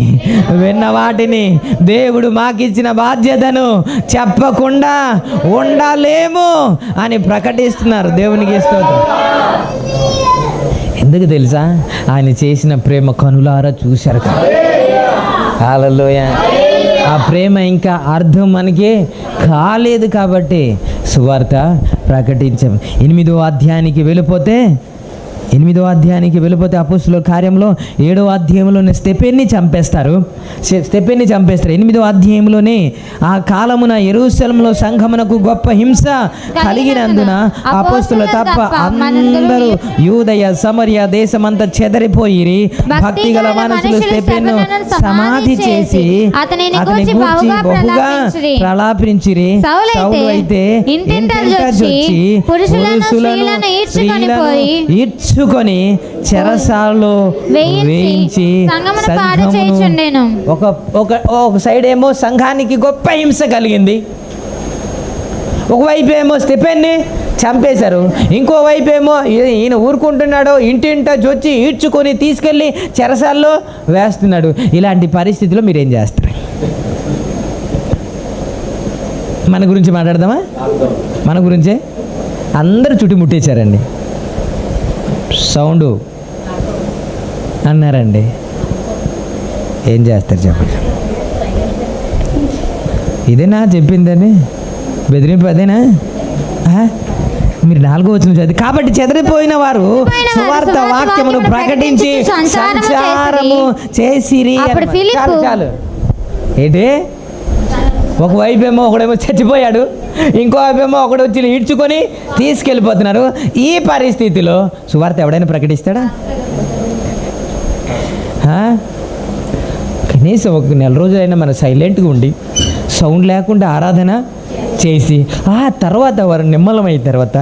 Speaker 1: విన్న వాటిని దేవుడు మాకిచ్చిన బాధ్యతను చెప్పకుండా ఉండలేము అని ప్రకటిస్తున్నారు. దేవునికి స్తోత్రం. ఎందుకు తెలుసా? ఆయన చేసిన ప్రేమ కనులారా చూశారు కదా. హల్లెలూయా. ఆ ప్రేమ ఇంకా అర్థం మనకి కాలేదు కాబట్టి సువార్త ప్రకటించాం. 8వ అధ్యాయానికి వెళ్ళిపోతే అపోస్తలుల కార్యంలో 7వ అధ్యాయంలోనే స్టెఫెన్ని చంపేస్తారు. 8వ అధ్యాయంలోనే ఆ కాలమున యెరూషలేములో సంఘమునకు గొప్ప హింస కలిగినందున అపోస్తలులు తప్ప అందరూ యూదయ సమరయ దేశమంతా చెదరిపోయిరి. భక్తిగల మనుషులు స్టెఫెన్ను సమాధి చేసి అతనిని గూర్చి బహుగా ప్రలాపించిరి. సౌలు అయితే ఇంటింటొచ్చి పురుషులను ఈడ్చుకొని చెరసాలలో వేయించి ఒక సైడ్ ఏమో సంఘానికి గొప్ప హింస కలిగింది, ఒకవైపు ఏమో స్టెఫెన్ని చంపేశారు, ఇంకోవైపు ఏమో ఈయన ఊరుకుంటున్నాడు, ఇంటింటొచ్చి వచ్చి ఈడ్చుకొని తీసుకెళ్ళి చెరసాల్లో వేస్తున్నాడు. ఇలాంటి పరిస్థితిలో మీరేం చేస్తారు? మన గురించి మాట్లాడదామా? మన గురించే అందరూ చుట్టుముట్టేశారండి, సౌండు అన్నారండి. ఏం చేస్తారు చెప్పండి? ఇదేనా చెప్పిందని బెదిరింపు? అదేనా? మీరు 4వ వచనం చదివి, కాబట్టి చెదిరిపోయిన వారు సువార్త వాక్యమును ప్రకటించి సంచారము చేసిరి. చాలు. ఏంటి? ఒకవైపు ఏమో ఒకడేమో చచ్చిపోయాడు, ఇంకో వైపేమో ఒకడు వచ్చి ఈడ్చుకొని తీసుకెళ్ళిపోతున్నారు. ఈ పరిస్థితిలో సువార్త ఎవడైనా ప్రకటిస్తాడా? కనీసం ఒక నెల రోజులైనా మన సైలెంట్గా ఉండి సౌండ్ లేకుండా ఆరాధన చేసి ఆ తర్వాత వారు నిమ్మలమైన తర్వాత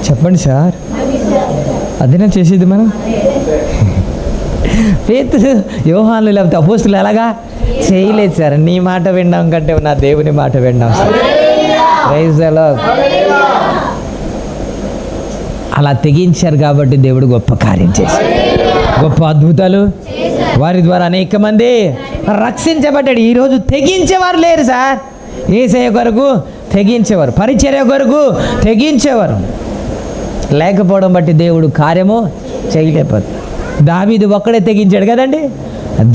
Speaker 1: చెప్పండి సార్, అదేనా చేసేది మనం? పేతురు యోహాను లేకపోతే అపోస్తలులు ఎలాగా చేయలేదు సార్. నీ మాట వినడం కంటే నా దేవుని మాట వినడం సార్. Praise the lord. అలా తెగించారు కాబట్టి దేవుడు గొప్ప కార్యం చేశాడు, గొప్ప అద్భుతాలు వారి ద్వారా అనేక మంది రక్షించబడ్డాడు. ఈరోజు తెగించేవారు లేరు సార్. యేసయ్య కొరకు తెగించేవారు, పరిచర్య కొరకు తెగించేవారు లేకపోవడం బట్టి దేవుడు కార్యము చేయలేకపోతే. దావీదు ఒక్కడే తెగించాడు కదండి.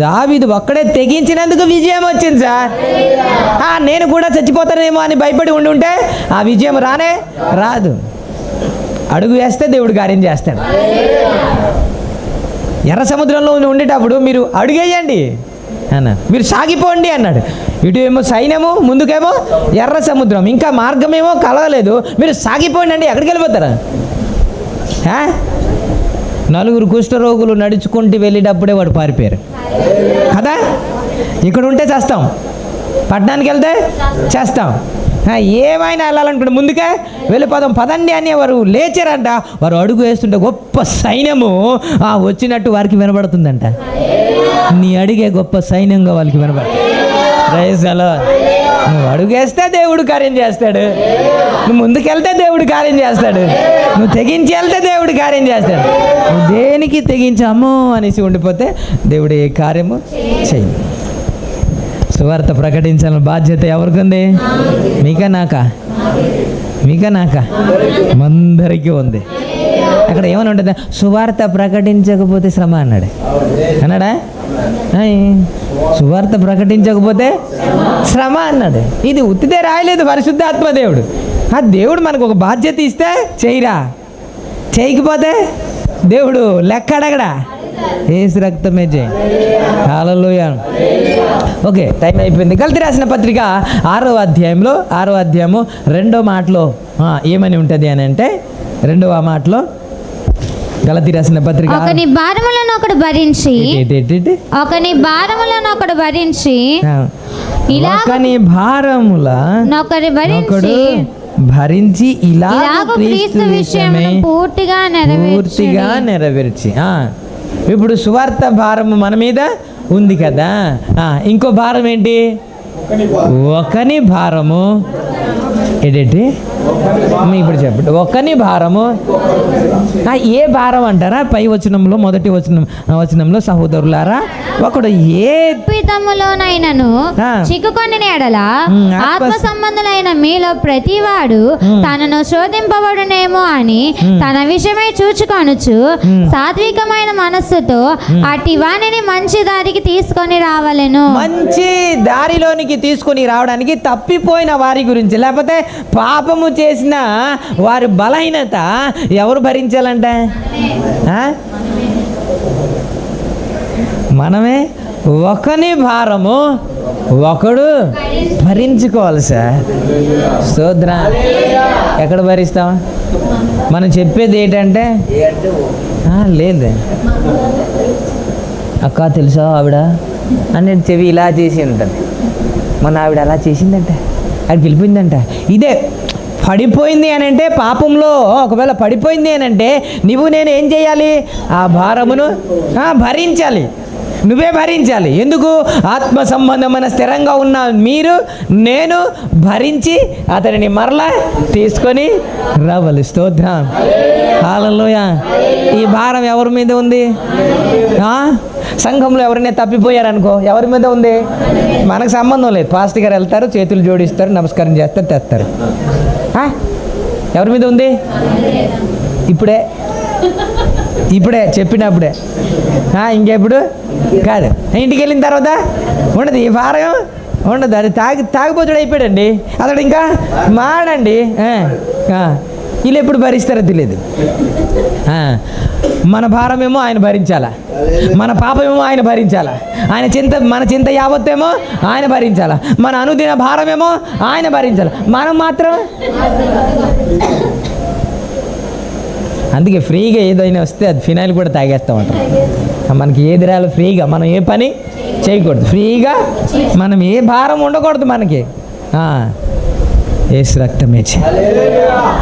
Speaker 1: దావీదు ఒక్కడే తెగించినందుకు విజయం వచ్చింది సార్. నేను కూడా చచ్చిపోతానేమో అని భయపడి ఉంటే ఆ విజయం రాదు. అడుగు వేస్తే దేవుడు కార్యం చేస్తాడు. ఎర్ర సముద్రంలో ఉండేటప్పుడు మీరు అడుగేయండి అన్న, మీరు సాగిపోండి అన్నాడు. ఇటు ఏమో సైన్యము, ముందుకేమో ఎర్ర సముద్రం, ఇంకా మార్గమేమో కలవలేదు. మీరు సాగిపోండి అండి, ఎక్కడికి వెళ్ళిపోతారా? 4 కుష్ఠరోగులు నడుచుకుంటూ వెళ్ళేటప్పుడే వాడు పారిపోయారు కదా. ఇక్కడ ఉంటే చేస్తాం, పట్టణానికి వెళ్తే చేస్తాం, ఏమైనా వెళ్ళాలనుకుంటే ముందుకే వెళ్ళిపోదాం పదండి అని వారు లేచారంట. వారు అడుగు వేస్తుంటే గొప్ప సైన్యము వచ్చినట్టు వారికి వినబడుతుందంట. నీ అడిగే గొప్ప సైన్యంగా వాళ్ళకి వినబడుతుంది. Praise the Lord. నువ్వు అడుగేస్తే దేవుడు కార్యం చేస్తాడు, నువ్వు ముందుకెళ్తే దేవుడు కార్యం చేస్తాడు, నువ్వు తెగించి వెళ్తే దేవుడు కార్యం చేస్తాడు. నువ్వు దేనికి తెగించి అమ్మో అనేసి ఉండిపోతే దేవుడు ఏ కార్యము చెయ్యి. సువార్త ప్రకటించాలని బాధ్యత ఎవరికి ఉంది? మీకా నాకా? అందరికీ ఉంది. అక్కడ ఏమని ఉంటుంది? సువార్త ప్రకటించకపోతే శ్రమ అన్నాడా? సువార్త ప్రకటించకపోతే శ్రమ అన్నాడు. ఇది ఉత్తిదే రాయలేదు పరిశుద్ధాత్మ దేవుడు. దేవుడు మనకు ఒక బాధ్యత ఇస్తే చేయరా, చేయకపోతే దేవుడు లెక్క అడగడా? యేసు రక్తమే జై. హల్లెలూయా. ఓకే, టైం అయిపోయింది. గల్తీ రాసిన పత్రిక 6వ అధ్యాయంలో 6వ అధ్యాయము 2వ మాటలో ఏమని ఉంటుంది అని అంటే, 2వ మాటలో గలతీ రాసిన పత్రిక
Speaker 2: ఒకని భారములను ఒకడు భరించి ఒకని భారములను ఒకడు భరించి
Speaker 1: ఒకని భారముల
Speaker 2: నొకడు
Speaker 1: ఒకడు భరించి
Speaker 2: ఇలాగ క్రీస్తు విషయమును పూర్తిగా
Speaker 1: నెరవేర్చి ఇప్పుడు సువార్త భారము మన మీద ఉంది కదా. ఇంకో భారం ఏంటి? ఒకని భారము ఏంటంటే ఇప్పుడు చెప్పండి. ఒకని భారము ఏ భారం అంటారా? పై వచనంలో మొదటి వచనంలో సహోదరులారా, ఒకడు ఏ
Speaker 2: పితములోనైనను చిక్కుకొని ఎడల ఆత్మ సంబంధులైన మీలో ప్రతివాడు తనను శోధింపబడునేమో అని తన విషయమై చూచుకొనుచు సాత్వికమైన మనస్సుతో అట్టి వాణిని మంచి దారికి తీసుకొని రావాలెను.
Speaker 1: మంచి దారిలోనికి తీసుకొని రావడానికి తప్పిపోయిన వారి గురించి, లేకపోతే పాపము చేసిన వారి బలహీనత ఎవరు భరించాలంట? మనమే. ఒకని భారము ఒకడు భరించుకోవాలి సార్. స్తోత్రం. ఎక్కడ భరిస్తాం? మనం చెప్పేది ఏంటంటే లేదు అక్క తెలుసా ఆవిడ అని చెవి ఇలా చేసి ఉంటుంది. మన ఆవిడ అలా చేసిందంట, అది పిలిపిందంట. ఇదే పడిపోయింది అని అంటే, పాపంలో ఒకవేళ పడిపోయింది అని అంటే నువ్వు నేను ఏం చేయాలి? ఆ భారమును భరించాలి. నువ్వే భరించాలి. ఎందుకు? ఆత్మ సంబంధమైన స్థిరంగా ఉన్న మీరు నేను భరించి అతనిని మరలా తీసుకొని రావాలి. స్తోత్రం. హల్లెలూయా. ఈ భారం ఎవరి మీద ఉంది? సంఘంలో ఎవరైనా తప్పిపోయారనుకో, ఎవరి మీద ఉంది? మనకు సంబంధం లేదు. పాస్టర్ గారు వెళ్తారు, చేతులు జోడిస్తారు, నమస్కారం చేస్తారు, తెస్తారు. ఎవరి మీద ఉంది? ఇప్పుడే చెప్పినప్పుడే, ఇంకెప్పుడు కాదు. ఇంటికి వెళ్ళిన తర్వాత ఉండదు ఈ భారం, ఉండదు. అది తాగిపోతుడు అయిపోయాడండి అతడు, ఇంకా మాడండి. వీళ్ళు ఎప్పుడు భరిస్తారో తెలియదు. మన భారమేమో ఆయన భరించాలా, మన పాపమేమో ఆయన భరించాలా, మన చింత యావత్తేమో ఆయన భరించాలా, మన అనుదిన భారమేమో ఆయన భరించాలా, మనం మాత్రం. అందుకే ఫ్రీగా ఏదైనా వస్తే అది ఫినాయిల్ కూడా తాగేస్తామంటారు. మనకి ఏది రాలో ఫ్రీగా మనం ఏ పని చేయకూడదు. ఫ్రీగా మనం ఏ భారం ఉండకూడదు మనకి. యేసు రక్తమే.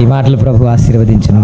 Speaker 1: ఈ మాటలు ప్రభు ఆశీర్వదించును.